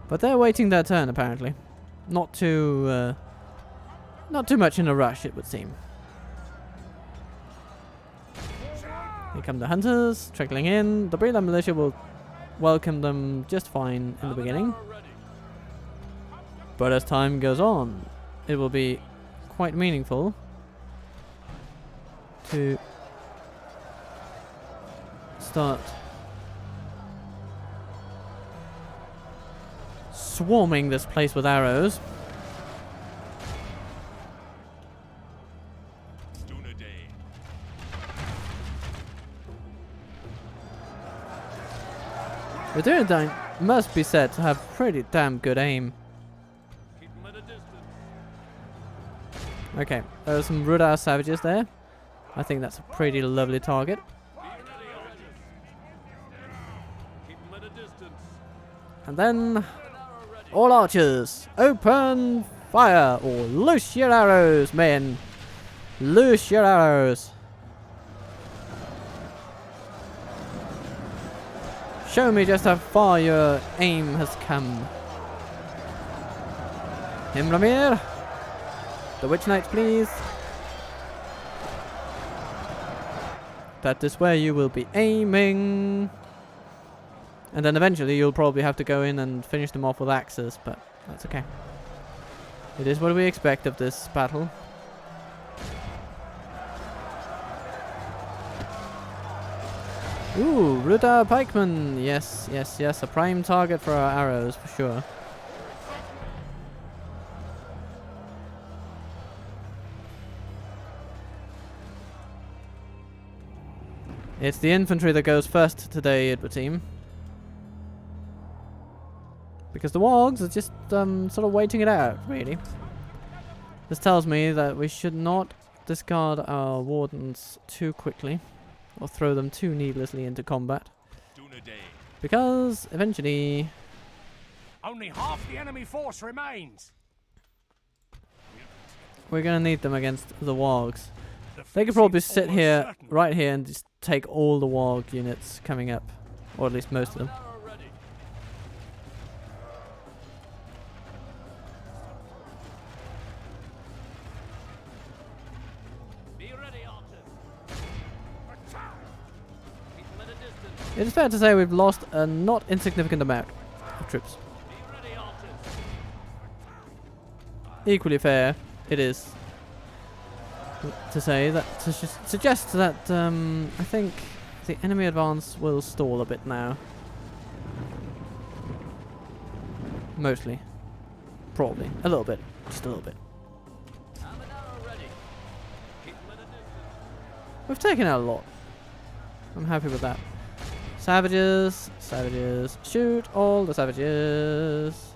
A: But they're waiting their turn, apparently. Not too much in a rush, it would seem. Here come the hunters, trickling in. The Breland militia will welcome them just fine in the beginning. But as time goes on, it will be quite meaningful to start swarming this place with arrows.
B: Dunedain.
A: The Dunedain must be said to have pretty damn good aim.
B: Keep them at a distance.
A: Okay, there are some Rudar savages there. I think that's a pretty lovely target.
B: Be ready, archers. Keep them at a distance.
A: And then, all archers, open fire, or loose your arrows, men. Loose your arrows. Show me just how far your aim has come. Himramir. The Witch Knights, please. That is where you will be aiming. And then eventually you'll probably have to go in and finish them off with axes, but that's okay. It is what we expect of this battle. Ooh, Ruda pikemen. Yes, yes, yes. A prime target for our arrows, for sure. It's the infantry that goes first today, it would seem. Because the wargs are just sort of waiting it out, really. This tells me that we should not discard our wardens too quickly. Or throw them too needlessly into combat.
B: Dunedain.
A: Because eventually...
B: Only half the enemy force remains.
A: we're going to need them against the wargs. They could probably sit here, right here, and just take all the warg units coming up. Or at least most of them. It is fair to say we've lost a not insignificant amount of troops. Equally fair, it is to say that to suggest that I think the enemy advance will stall a bit now. Mostly, probably a little bit, just a little bit. We've taken out a lot. I'm happy with that. Savages, savages, shoot all the savages.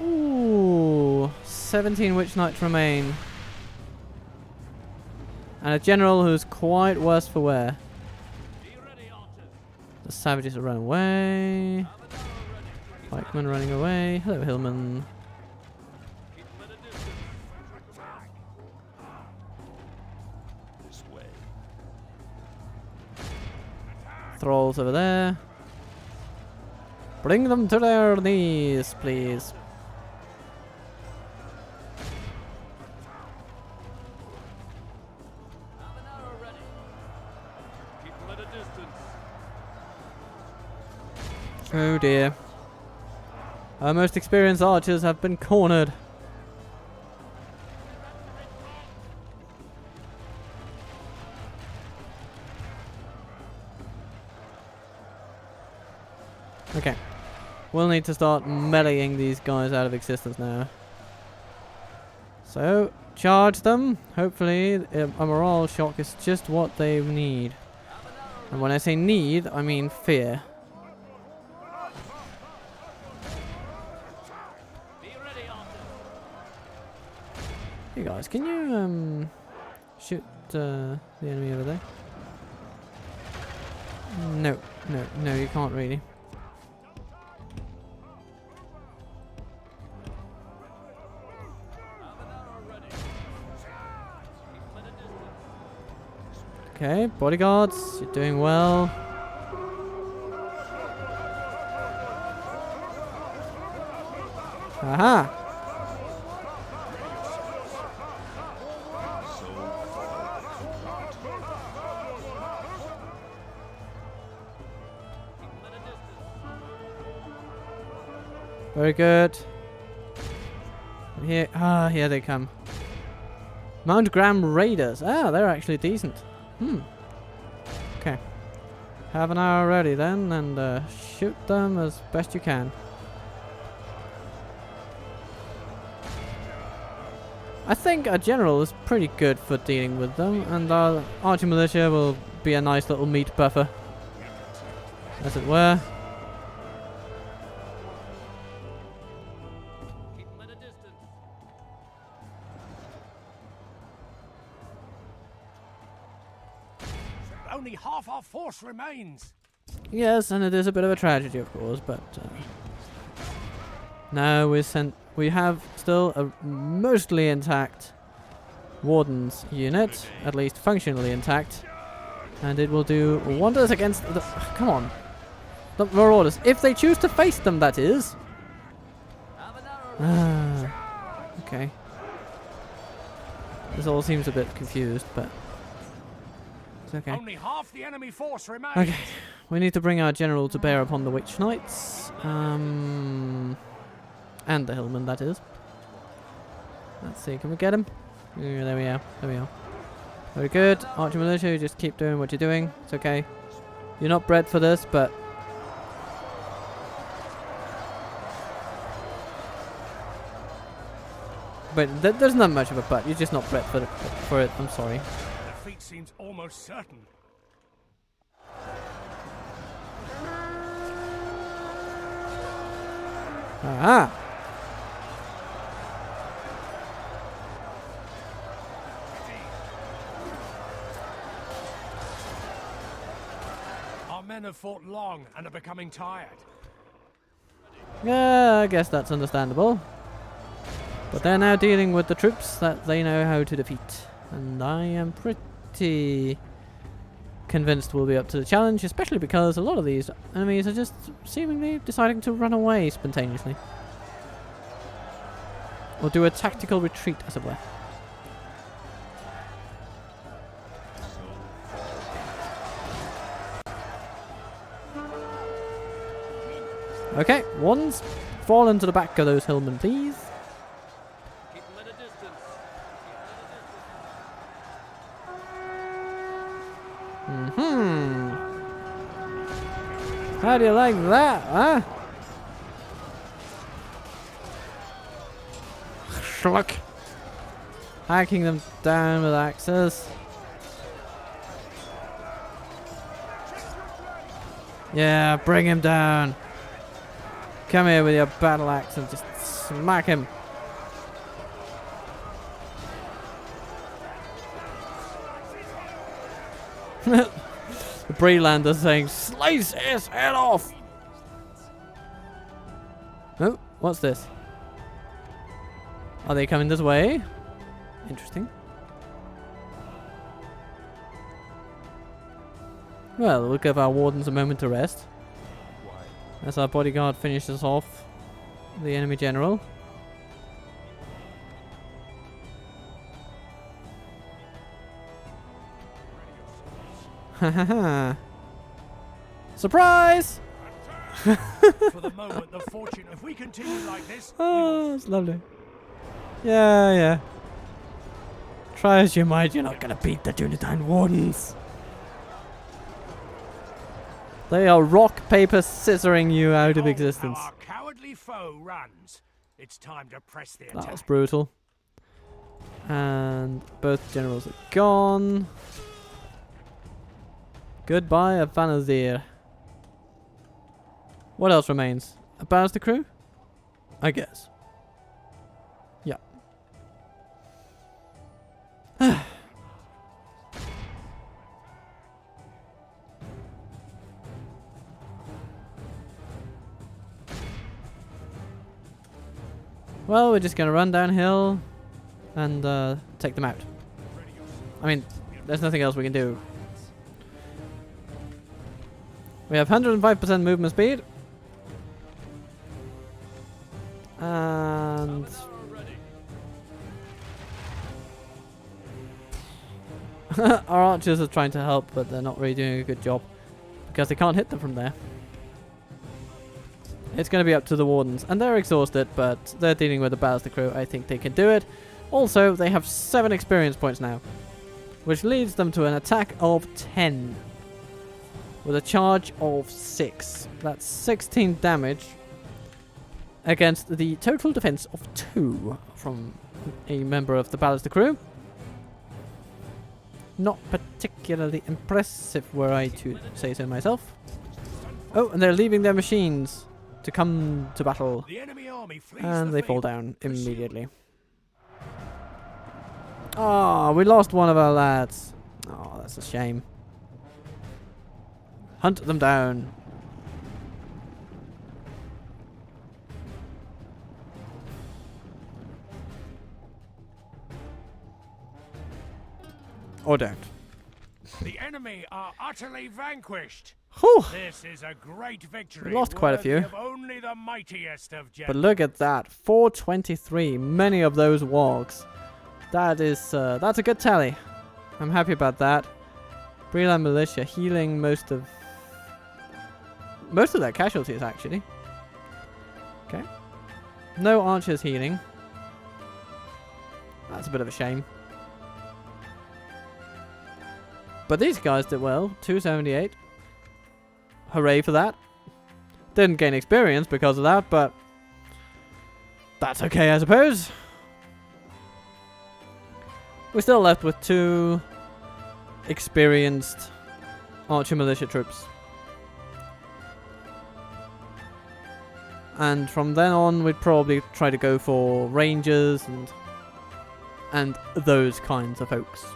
A: Ooh, 17 witch knights remain. And a general who's quite worse for wear. The savages are running away. Pikemen running away. Hello, Hillman. This way. Thralls over there. Bring them to their knees, please. Oh dear. Our most experienced archers have been cornered. Okay. We'll need to start meleeing these guys out of existence now. So, charge them. Hopefully, a morale shock is just what they need. And when I say need, I mean fear. Hey guys, can you shoot the enemy over there? No, no, you can't really. Okay, bodyguards, you're doing well. Aha! Very good. And here, here they come. Mount Graham Raiders. Ah, they're actually decent. Okay. Have an hour ready then, and shoot them as best you can. I think our general is pretty good for dealing with them, and our archer militia will be a nice little meat buffer, as it were.
B: Only half our force remains.
A: Yes, and it is a bit of a tragedy, of course, but now we have still a mostly intact Warden's unit, at least functionally intact, and it will do wonders against the... come on. The marauders. If they choose to face them, that is. Okay. This all seems a bit confused, but it's okay.
B: Only half the enemy force remains.
A: Okay. We need to bring our general to bear upon the Witch Knights. And the Hillman, that is. Let's see, can we get him? Yeah, there we are. There we are. Very good. Archer Militia, you just keep doing what you're doing. It's okay. You're not bred for this, but... But there's not much of a but. You're just not bred for it. I'm sorry.
B: Defeat seems almost certain.
A: Ah!
B: Our men have fought long and are becoming tired.
A: Yeah, I guess that's understandable. But they're now dealing with the troops that they know how to defeat. And I am pretty convinced we'll be up to the challenge, especially because a lot of these enemies are just seemingly deciding to run away spontaneously. Or do a tactical retreat, as it were. Okay, one's fall into the back of those hillmen, please. How do you like that, huh? Schluck. Hacking them down with axes. Yeah, bring him down. Come here with your battle axe and just smack him. The Breelander saying, slice his head off! Oh, what's this? Are they coming this way? Interesting. Well, we'll give our wardens a moment to rest. As our bodyguard finishes off the enemy general. Hahaha. Surprise!
B: For the moment, the fortune, if we continue like this,
A: Oh, it's lovely. Yeah, yeah. Try as you might, you're not gonna beat the Dunedain wardens. They are rock, paper, scissoring you out of existence.
B: Our cowardly foe runs. It's time to press the
A: That
B: attack.
A: was brutal. And both generals are gone. Goodbye, Avanazir. What else remains? Balance the crew? I guess. Yeah. Well, we're just gonna run downhill and take them out. I mean, there's nothing else we can do. We have 105% movement speed. And our archers are trying to help, but they're not really doing a good job because they can't hit them from there. It's going to be up to the wardens, and they're exhausted, but they're dealing with the ballista crew. I think they can do it. Also, they have 7 experience points now, which leads them to an attack of 10 with a charge of 6. That's 16 damage against the total defense of 2 from a member of the ballista crew. Not particularly impressive, were I to say so myself. Oh, and they're leaving their machines to come to battle.
B: The enemy army flees
A: And
B: the
A: they fall
B: field.
A: down immediately. Oh, we lost one of our lads. Oh, that's a shame. Hunt them down. Or don't.
B: The enemy are utterly vanquished.
A: Whew.
B: This is a great victory.
A: We lost quite a few.
B: Worthy of only the mightiest of
A: But
B: gentlemen.
A: look at that. 423. Many of those wargs. That is, that's a good tally. I'm happy about that. Breland Militia healing most of their casualties, actually. Okay. No archers healing. That's a bit of a shame. But these guys did well. 278. Hooray for that. Didn't gain experience because of that, but that's okay, I suppose. We're still left with 2 experienced archer militia troops. And from then on, we'd probably try to go for rangers and those kinds of folks.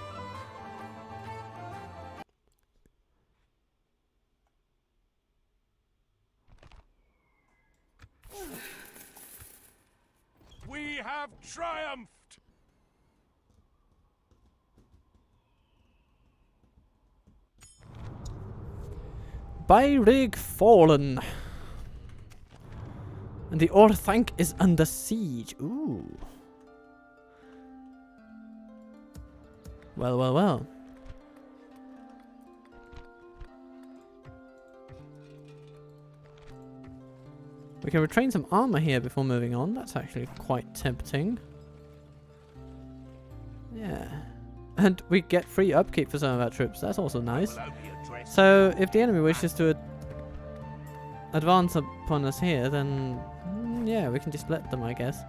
B: We have triumphed.
A: Byrig fallen. And the Orthanc is under siege. Ooh. Well, well, well. We can retrain some armor here before moving on. That's actually quite tempting. Yeah. And we get free upkeep for some of our troops. That's also nice. So, if the enemy wishes to advance upon us here, then yeah, we can just let them, I guess.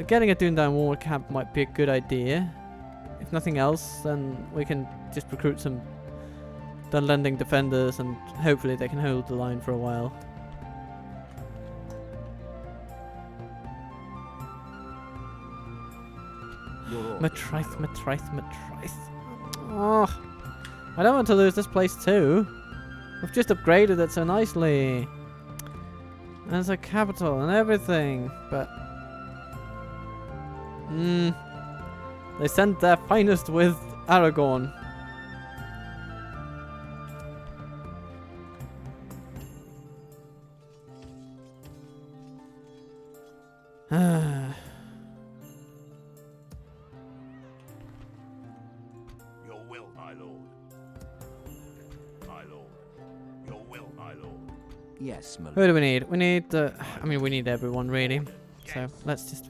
A: Getting a Dunedain war camp might be a good idea. If nothing else, then we can just recruit some Dunlending defenders and hopefully they can hold the line for a while. Matraith. Oh, I don't want to lose this place too. We've just upgraded it so nicely. And it's a capital and everything, but they sent their finest with Aragorn.
B: Your will, my lord. My lord. Your will, my lord.
C: Yes, my
A: Who do we need? We need we need everyone really. So let's just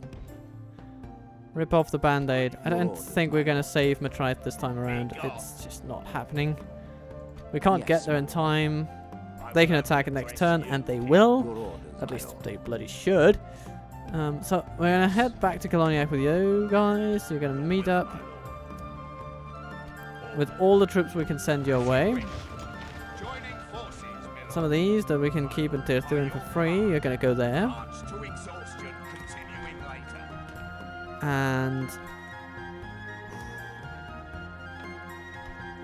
A: rip off the band-aid. I don't think we're going to save Matraith this time around. It's just not happening. We can't get there in time. They can attack it next turn, and they will. At least they bloody should. So we're going to head back to Coloniac with you guys. You're going to meet up with all the troops we can send your way. Some of these that we can keep until Thurin for free. You're going to go there. And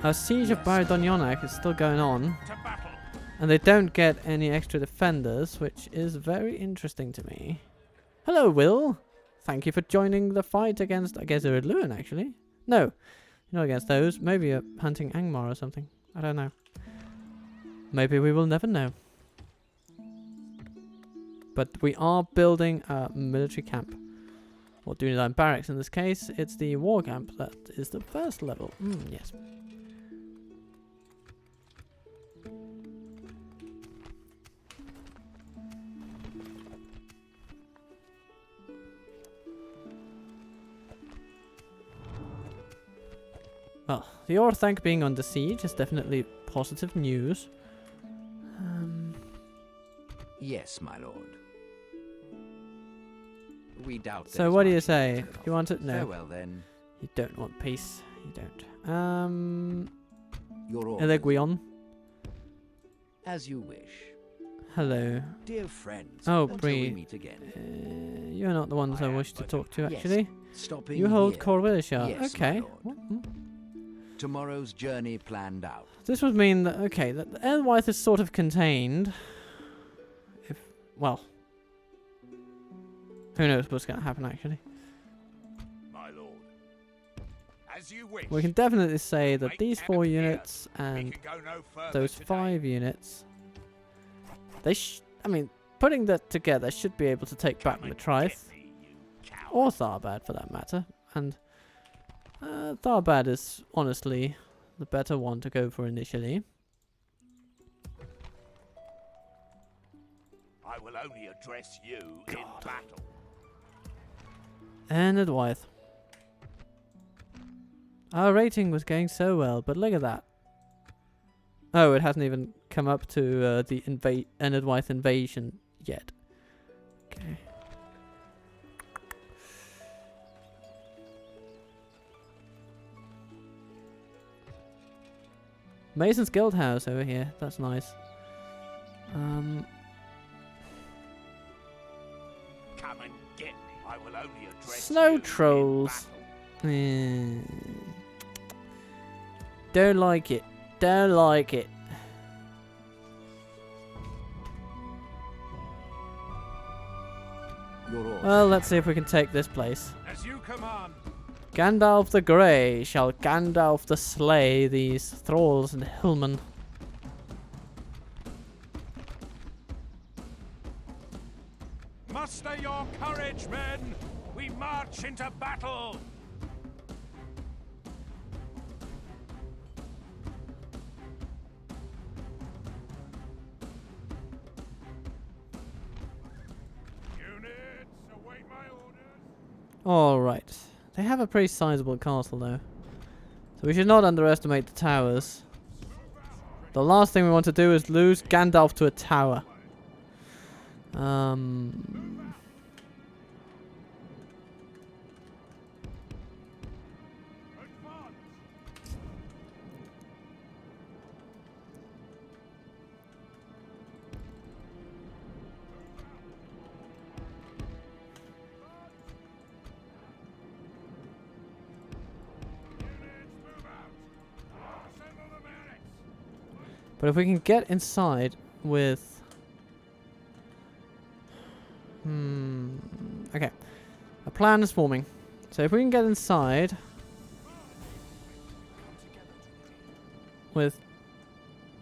A: our siege of Baradonionac is still going on. And they don't get any extra defenders, which is very interesting to me. Hello, Will. Thank you for joining the fight against, I guess, Uridluin, actually. No, you're not against those. Maybe you're hunting Angmar or something. I don't know. Maybe we will never know. But we are building a military camp. Or Dunedain barracks in this case. It's the war camp that is the first level. Yes. Well, the Orthanc being under siege is definitely positive news.
C: Yes, my lord. We doubt.
A: So what do you say? You want it? No.
C: Farewell then.
A: You don't want peace. You don't.
C: Your orders.
A: Elegwion.
C: As you wish.
A: Hello.
C: Dear friends.
A: Oh,
C: until
A: Bree.
C: we meet again.
A: You're not the ones I wish to talk to, actually.
C: Stopping
A: You hold
C: here.
A: Corwillisha.
C: Yes,
A: okay.
C: my lord. Tomorrow's journey planned out.
A: This would mean that, okay, that Enedwaith is sort of contained. Well, who knows what's going to happen, actually.
B: My lord. As As you wish.
A: We can definitely say that
B: Make
A: these
B: an
A: 4
B: appear.
A: units
B: We
A: and
B: can go no further
A: those
B: today.
A: 5 units, they I mean, putting that together should be able to take back
B: Come and
A: Matrice,
B: get me, you coward.
A: or Tharbad for that matter. And Tharbad is honestly the better one to go for initially.
B: I will only address you in battle.
A: Enedwaith. Our rating was going so well, but look at that. Oh, it hasn't even come up to the Enedwaith invasion yet. Okay. Mason's Guild House over here. That's nice.
B: Come and get me. I will only address
A: Snow
B: you in
A: trolls.
B: battle.
A: Don't like it. Don't like it. Well, let's see if we can take this place.
B: As you command.
A: Gandalf the Grey shall Gandalf the slay these thralls and hillmen.
B: Muster your courage, men. We march into battle. Units, await my orders.
A: Alright. They have a pretty sizable castle though. So we should not underestimate the towers. The last thing we want to do is lose Gandalf to a tower. But if we can get inside with... Okay. A plan is forming. So if we can get inside with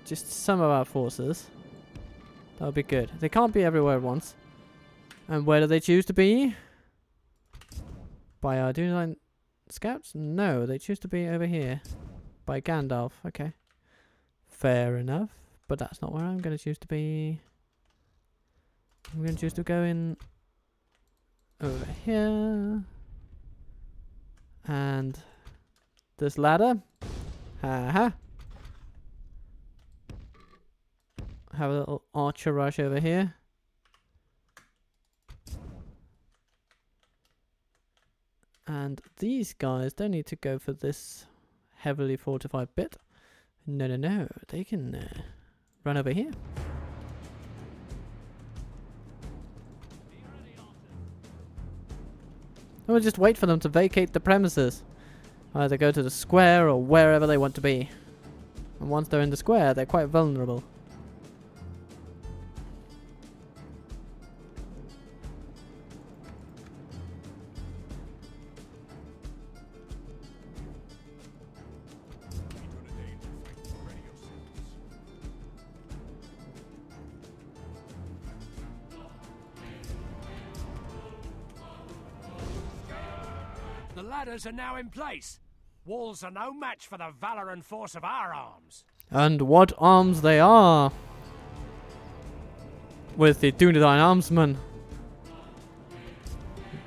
A: just some of our forces, that would be good. They can't be everywhere at once. And where do they choose to be? By our Dunedain scouts? No, they choose to be over here. By Gandalf. Okay. Fair enough. But that's not where I'm going to choose to be. I'm going to choose to go in over here. And this ladder. Haha. Have a little archer rush over here. And these guys don't need to go for this heavily fortified bit. No, no, no. They can run over here. And we'll just wait for them to vacate the premises. Either go to the square or wherever they want to be. And once they're in the square, they're quite vulnerable.
B: The ladders are now in place. Walls are no match for the valor and force of our arms.
A: And what arms they are! With the Dunedain armsmen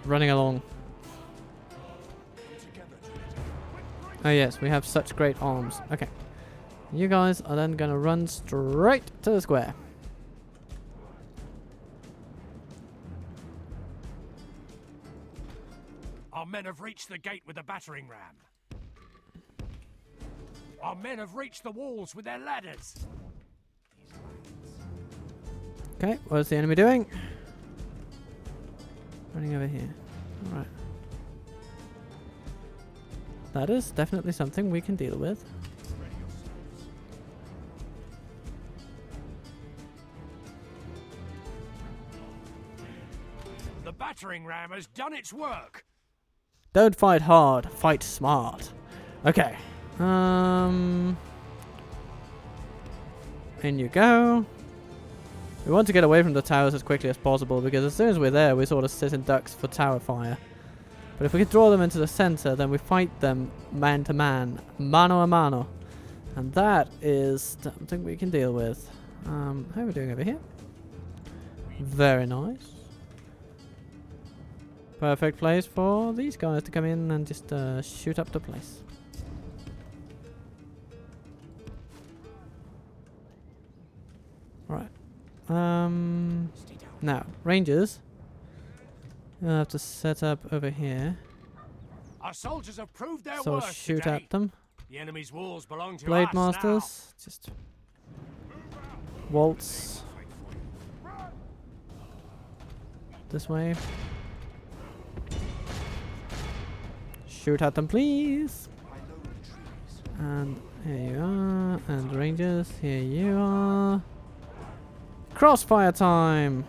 A: running along. Oh yes, we have such great arms. Okay. You guys are then gonna run straight to the square.
B: Our men have reached the gate with the battering ram. Our men have reached the walls with their ladders.
A: Okay, what is the enemy doing? Running over here. Alright. That is definitely something we can deal with.
B: The battering ram has done its work.
A: Don't fight hard, fight smart. Okay. In you go. We want to get away from the towers as quickly as possible because as soon as we're there, we sort of sit in ducks for tower fire. But if we can draw them into the center, then we fight them man to man, mano a mano. And that is something we can deal with. How are we doing over here? Very nice. Perfect place for these guys to come in and just shoot up the place. Right. Now, rangers. You'll have to set up over here.
B: Our soldiers have proved their
A: So
B: worth
A: shoot
B: today.
A: at them.
B: The enemy's walls belong to
A: Blade
B: us
A: masters. Just waltz this way. Shoot at them, please. And here you are. And rangers, here you are. Crossfire time.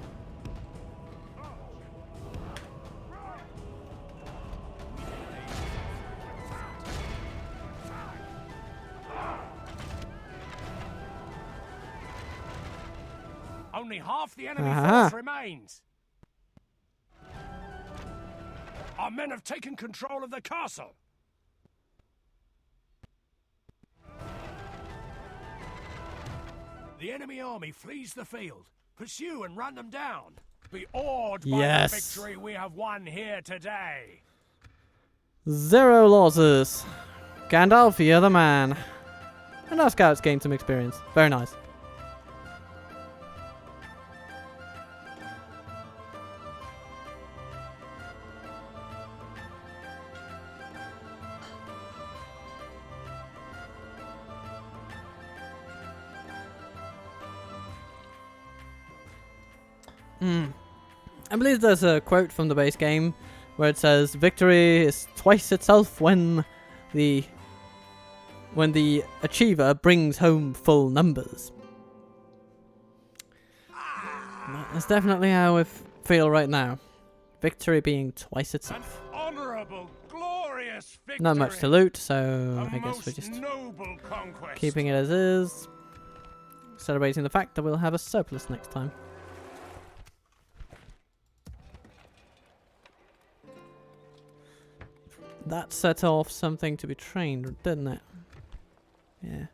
B: now. Only half the enemy
A: Aha.
B: force remains. Our men have taken control of the castle. The enemy army flees the field. Pursue and run them down. Be awed by
A: Yes.
B: the victory we have won here today.
A: 0 losses. Gandalf, you're the man. And our scouts gained some experience. Very nice. I believe there's a quote from the base game where it says, "Victory is twice itself when the achiever brings home full numbers." That's definitely how I feel right now. Victory being twice
B: An
A: itself.
B: honourable, glorious victory.
A: Not much to loot, so
B: A
A: I guess we're
B: most
A: just
B: noble conquest.
A: keeping it as is. Celebrating the fact that we'll have a surplus next time. That set off something to be trained, didn't it? Yeah.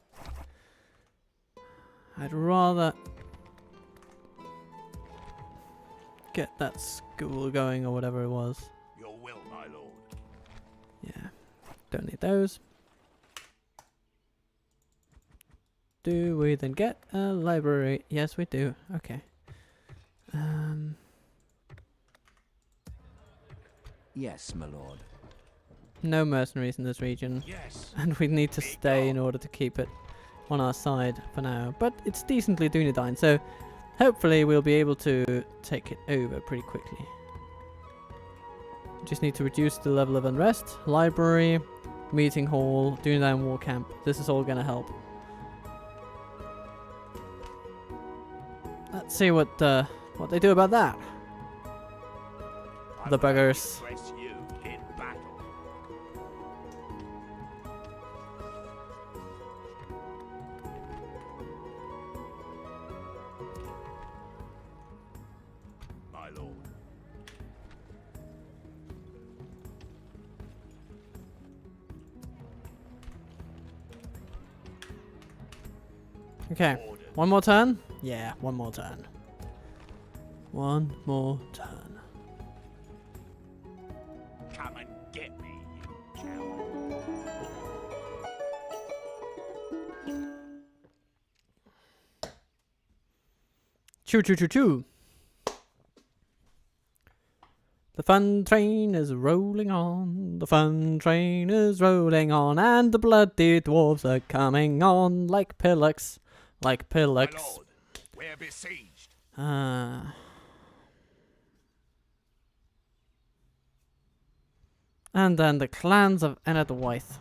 A: I'd rather get that school going or whatever it was.
B: Your will, my lord.
A: Yeah. Don't need those. Do we then get a library? Yes, we do. Okay.
C: Yes, my lord.
A: No mercenaries in this region.
B: Yes.
A: And we need to stay in order to keep it on our side for now. But it's decently Dunedain, so hopefully we'll be able to take it over pretty quickly. Just need to reduce the level of unrest. Library, meeting hall, Dunedain war camp. This is all going to help. Let's see what they do about that. The buggers.
B: Impress you in battle. My lord.
A: Okay,
B: Ordered.
A: one more turn? Yeah, one more turn. One more turn.
B: Come and get me, you coward.
A: Choo choo choo choo. The fun train is rolling on, the fun train is rolling on, and the bloody dwarves are coming on like pillocks, like
B: My
A: pillocks.
B: lord, we're besieged.
A: And then the clans of Enedwaith.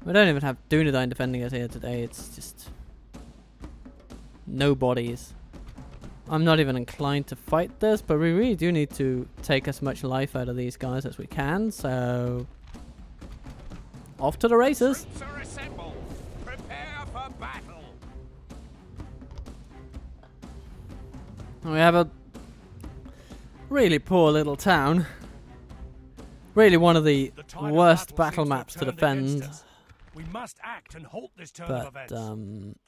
A: We don't even have Dunedain defending us here today, it's just no bodies. I'm not even inclined to fight this, but we really do need to take as much life out of these guys as we can, so off to the races.
B: Troops are assembled. Prepare for battle.
A: We have a really poor little town. Really one of the
B: tide of
A: worst
B: battle
A: battle
B: seems to have
A: maps to
B: turned
A: defend.
B: against us. We must act and halt this turn of
A: But
B: events.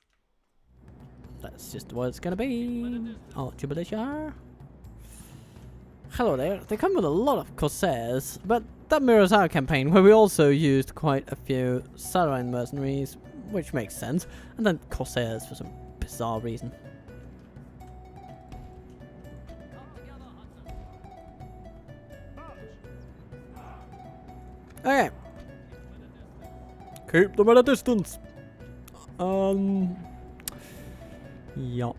A: that's just what it's gonna be. Archibald. Hello there. They come with a lot of corsairs, but that mirrors our campaign, where we also used quite a few Saline mercenaries, which makes sense, and then corsairs for some bizarre reason. Okay. Keep them at a distance. Yeah.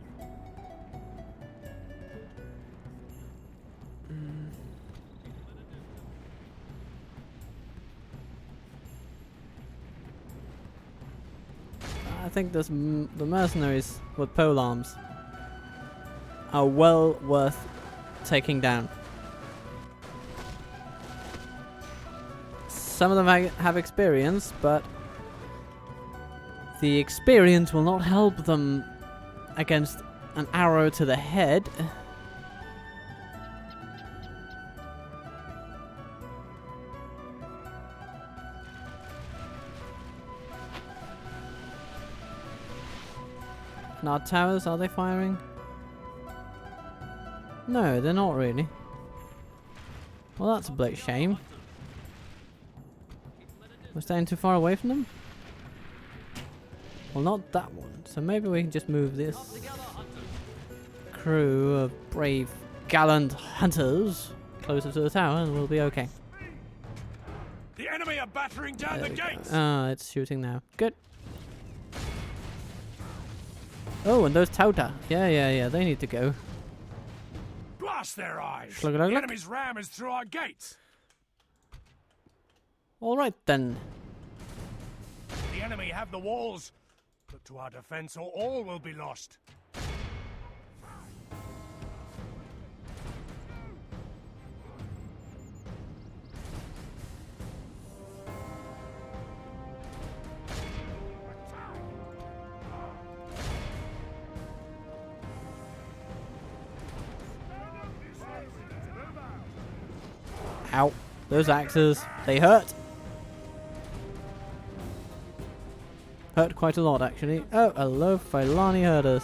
A: I think this the mercenaries with pole arms are well worth taking down. Some of them have experience, but the experience will not help them against an arrow to the head. And our towers, are they firing? No, they're not really. Well, that's a bloody shame. We're staying too far away from them? Well, not that one. So maybe we can just move this crew of brave, gallant hunters closer to the tower and we'll be okay.
B: The enemy are battering down the gates.
A: Ah, it's shooting now. Good. Oh, and those Tauta. Yeah, they need to go.
B: Blast their eyes.
A: Look,
B: The enemy's ram is through our gates.
A: Alright then.
B: The enemy have the walls. Look to our defense or all will be lost.
A: Ow. Those axes, they hurt. Hurt quite a lot, actually. Oh, hello, Filani herders.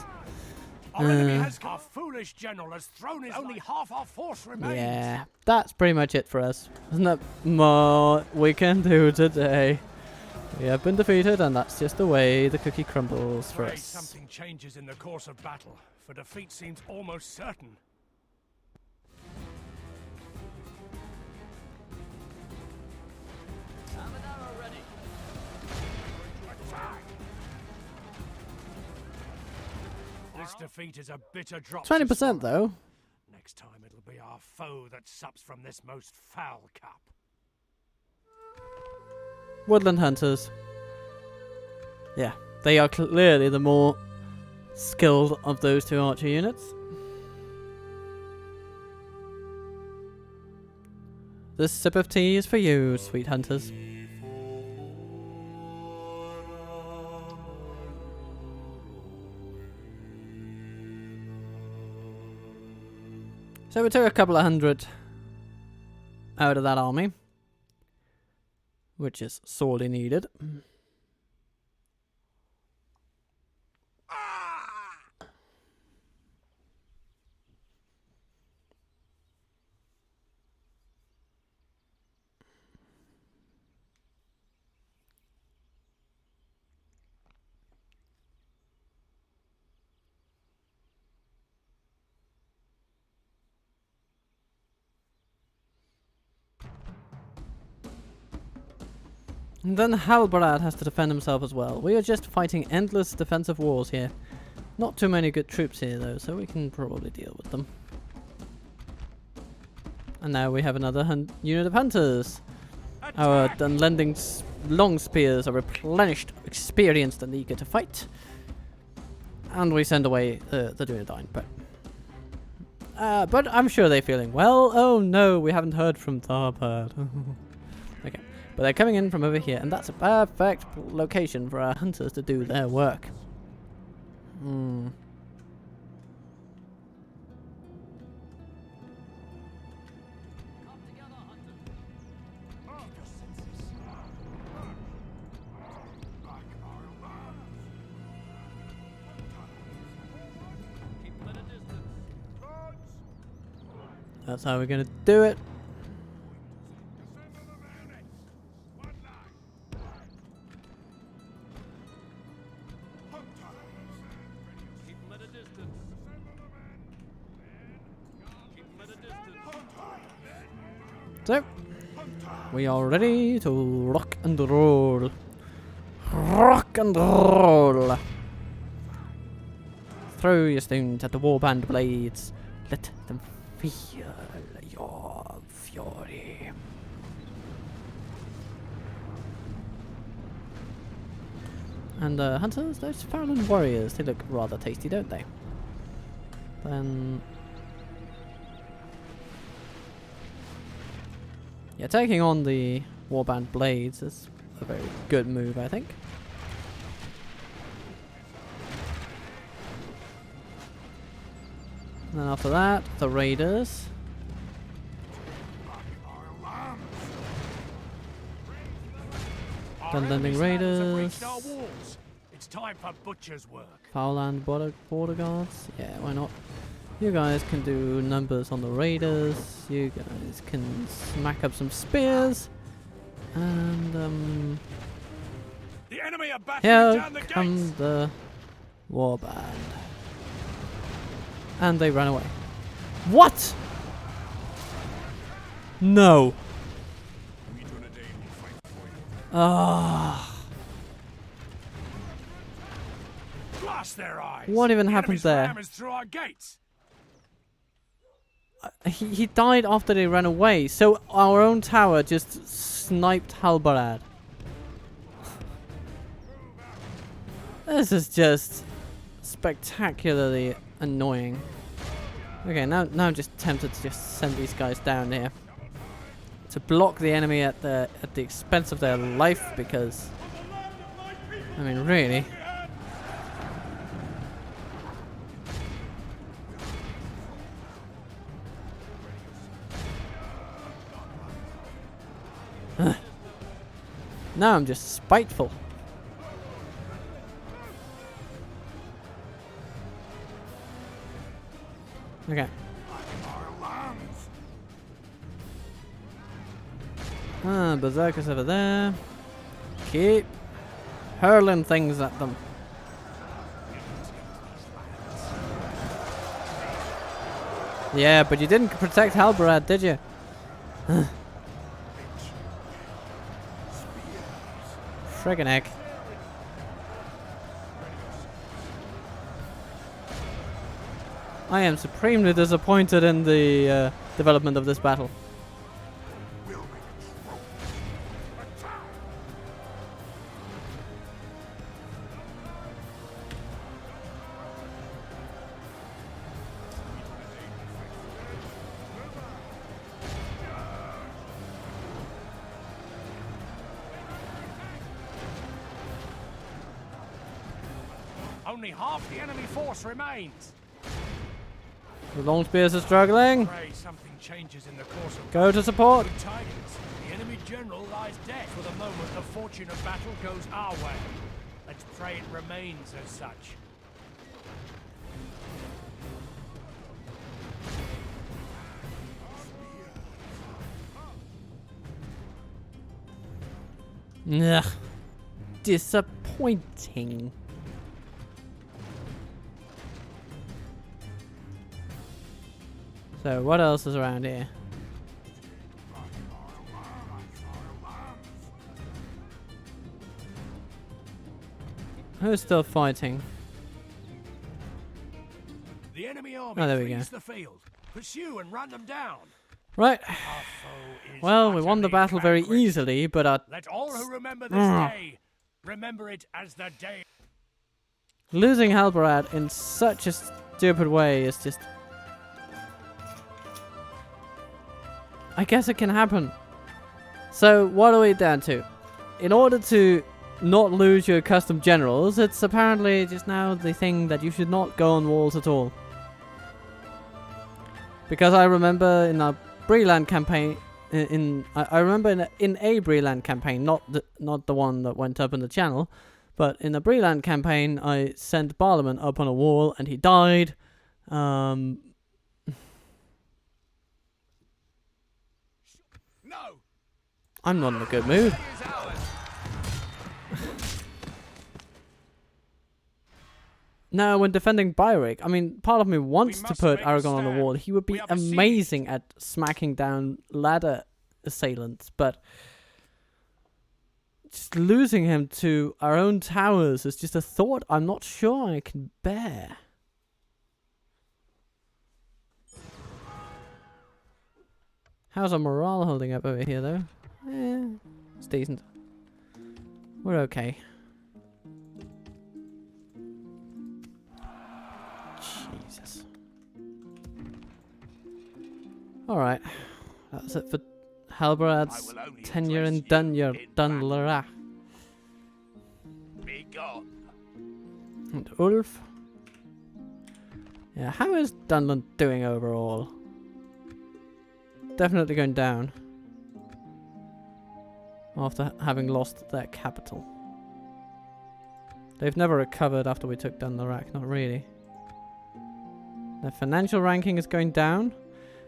B: Our enemy has our foolish general has thrown his only half our force remains.
A: Yeah, that's pretty much it for us. Isn't that more we can do today? We have been defeated, and that's just the way the cookie crumbles for
B: Pray
A: us.
B: something changes in the course of battle, for defeat seems almost certain. This defeat is a bitter drop. to
A: 20%
B: swallow.
A: though.
B: Next time it'll be our foe that sups from this most foul cup.
A: Woodland hunters. Yeah, they are clearly the more skilled of those two archer units. This sip of tea is for you, sweet hunters. So we took a couple of hundred out of that army, which is sorely needed. And then Halbarad has to defend himself as well. We are just fighting endless defensive wars here. Not too many good troops here though, so we can probably deal with them. And now we have another unit of hunters. Our Dunlending long spears are replenished, experienced and eager to fight. And we send away the Dunedain. But I'm sure they're feeling well. Oh no, we haven't heard from Tharbad. Okay. But they're coming in from over here, and that's a perfect location for our hunters to do their work. Hmm. That's how we're gonna do it. So, we are ready to rock and roll. Rock and roll. Throw your stones at the warband blades. Let them feel your fury. And hunters, those Farland warriors, they look rather tasty, don't they? Then... yeah, taking on the warband blades is a very good move, I think. And then after that, the raiders. Dundending raiders.
B: It's time for butcher's work.
A: Foulland border guards. Yeah, why not? You guys can do numbers on the raiders. You guys can smack up some spears. And
B: The enemy are battering
A: here
B: down the
A: comes
B: gates.
A: the warband. And they ran away. What? No. Ah.
B: Blast their eyes.
A: What even
B: The
A: happened
B: enemy's
A: there?
B: ram is through our gates.
A: He died after they ran away, so our own tower just sniped Halbarad. This is just spectacularly annoying. Okay, now I'm just tempted to just send these guys down here to block the enemy at the expense of their life, because I mean, really. Now I'm just spiteful. Okay. Berserkers over there. Keep hurling things at them. Yeah, but you didn't protect Halbarad, did you? Friggin' heck. I am supremely disappointed in the development of this battle.
B: Only half the enemy force remains.
A: The long spears are struggling.
B: Pray something changes in the course of
A: Go to support.
B: good tidings. The enemy general lies dead. For the moment, the fortune of battle goes our way. Let's pray it remains as such.
A: Ugh. Disappointing. So, what else is around here? Who's still fighting?
B: The enemy army
A: Oh, there we go.
B: flees the field. Pursue and run them down.
A: Right.
B: Our foe is
A: Well, we won the
B: utterly
A: battle very
B: vanquished.
A: easily, but
B: Let all who remember this day remember it as the day.
A: losing Halbarad in such a stupid way is just... I guess it can happen. So what are we down to? In order to not lose your custom generals, it's apparently just now the thing that you should not go on walls at all. Because I remember in a Breland campaign, I remember in a Breland campaign, not the one that went up in the channel, but in a Breland campaign, I sent Barlaman up on a wall and he died.
B: No!
A: I'm not in a good mood.
B: It is ours.
A: No, when defending Byrig, I mean, part of me wants to
B: must
A: put
B: make a
A: Aragon on the
B: stand.
A: wall. He would be
B: We are besieged.
A: amazing at smacking down ladder assailants, but just losing him to our own towers is just a thought I'm not sure I can bear. How's our morale holding up over here, though? It's decent. We're okay. Jesus. Alright. That's it for Halbarad's
B: I will only
A: tenure in
B: address you in
A: Dunlara.
B: Be gone.
A: And Ulf. Yeah, how is Dunland doing overall? Definitely going down. After having lost their capital. They've never recovered after we took Dunlarak, not really. Their financial ranking is going down.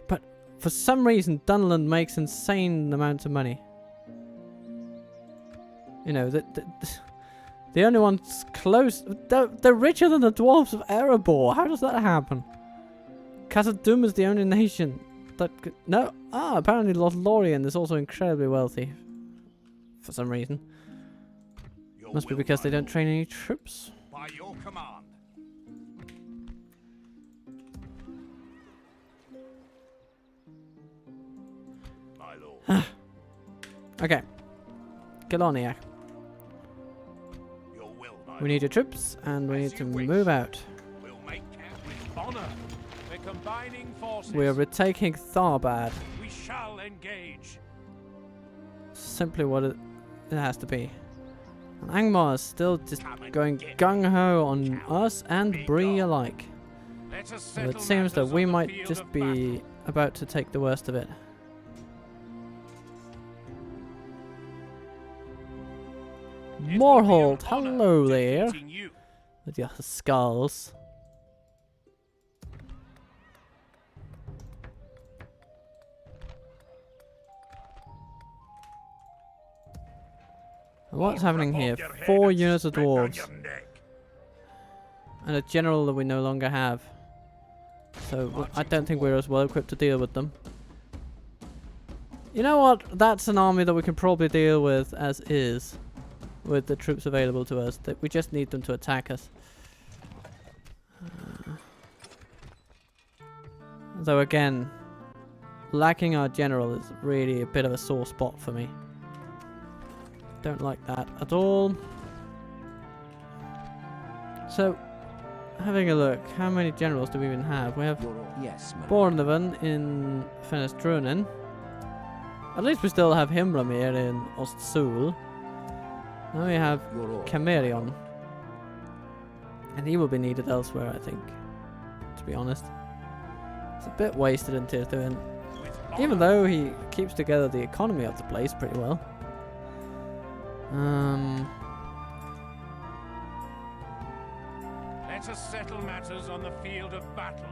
A: But for some reason, Dunland makes insane amounts of money. You know, the only ones close... They're richer than the dwarves of Erebor. How does that happen? Khazad-dûm is the only nation that... No. Ah, apparently Lothlorien is also incredibly wealthy. For some reason.
B: Your
A: Must be
B: will,
A: because they
B: my
A: don't
B: lord.
A: train any troops.
B: By your command. My lord.
A: Okay. Geloniak.
B: Your will, my
A: We need your troops, and we
B: As
A: need to
B: you wish.
A: move out.
B: We'll make camp with honor. We're combining forces.
A: We are retaking Tharbad.
B: We shall engage.
A: Simply what it has to be. And Angmar is still just
B: Come and
A: going
B: get
A: gung-ho on
B: Coward.
A: us and
B: Be
A: Bree
B: gone.
A: alike.
B: Let us
A: Well,
B: settle
A: it seems that
B: matters
A: we
B: on the
A: might
B: field
A: just
B: of
A: be
B: battle.
A: about to take the worst of it.
B: It will be an
A: Morholt,
B: honor
A: hello there.
B: defeating you.
A: With your skulls. What's happening here? 4 units of dwarves. And a general that we no longer have. So I don't think we're as well equipped to deal with them. You know what? That's an army that we can probably deal with as is. With the troops available to us. That we just need them to attack us. Though again, lacking our general is really a bit of a sore spot for me. Don't like that at all. So, having a look, how many generals do we even have? We have
C: Yes, my lord.
A: Bornevan in Fenestrunen. At least we still have Himramir in Ostsul. Now we have
C: Your order.
A: Camerion. And he will be needed elsewhere, I think. To be honest. It's a bit wasted in Tier 2, and even though he keeps together the economy of the place pretty well.
B: Let us settle matters on the field of battle.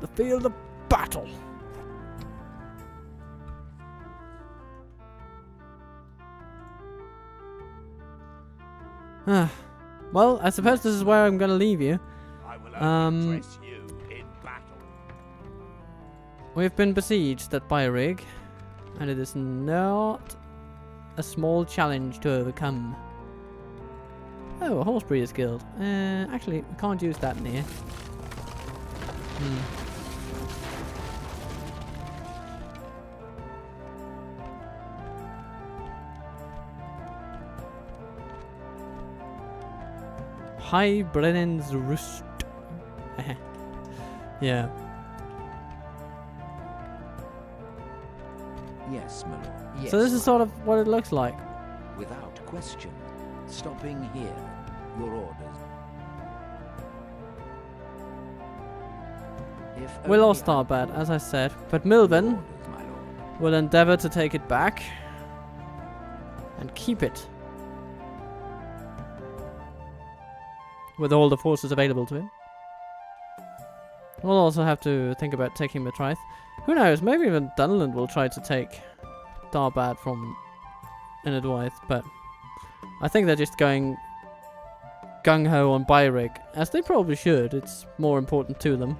A: The field of battle. Well, I suppose this is where I'm going to leave you.
B: I will only
A: Um,
B: address you in battle.
A: We've been besieged at Byrig, and it is not a small challenge to overcome. Oh, a horse breeders guild. Actually, we can't use that near. High Brennan's Roost. Yeah.
C: Yes, my lord. Yes,
A: So this is
C: my
A: sort of what it looks like.
C: lord. Without question. Stopping here. Your orders. If
A: We
C: only
A: lost
C: I
A: Tharbad,
C: could.
A: as I said, but
C: Your
A: Milven
C: orders, my lord.
A: will endeavor to take it back and keep it with all the forces available to him. We'll also have to think about taking Mitraith. Who knows, maybe even Dunland will try to take Tharbad from Enedwaith, but I think they're just going gung-ho on Byrig, as they probably should. It's more important to them,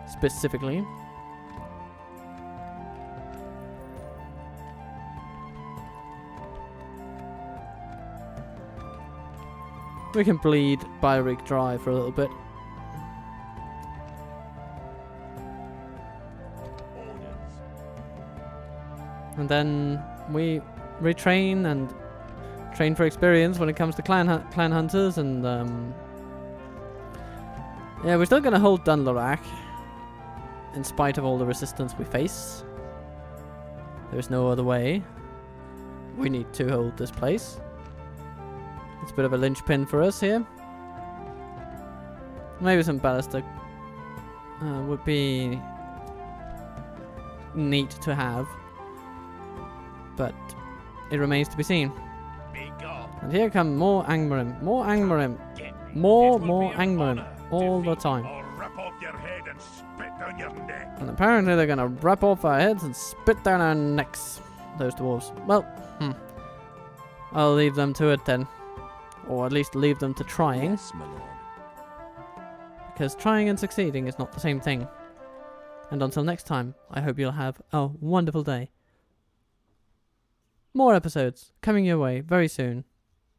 A: specifically. We can bleed Byrig dry for a little bit.
B: Orders.
A: And then we retrain and train for experience when it comes to clan hunters, and yeah, we're still gonna hold Dunlorak in spite of all the resistance we face. There's no other way. We need to hold this place. It's a bit of a linchpin for us here. Maybe some ballista would be neat to have, but it remains to be seen.
B: Be gone.
A: And here come more Angmarim, more Angmarim,
B: Get me.
A: more
B: It will be an
A: Angmarim,
B: honor
A: all the
B: defeat.
A: time.
B: I'll rip off your head and spit down your neck.
A: And apparently they're gonna rip off our heads and spit down our necks, those dwarves. Well, I'll leave them to it then. Or at least leave them to trying,
C: Yes, my lord.
A: because trying and succeeding is not the same thing. And until next time, I hope you'll have a wonderful day. More episodes coming your way very soon.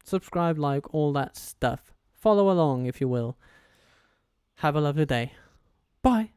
A: Subscribe, like, all that stuff. Follow along if you will. Have a lovely day. Bye.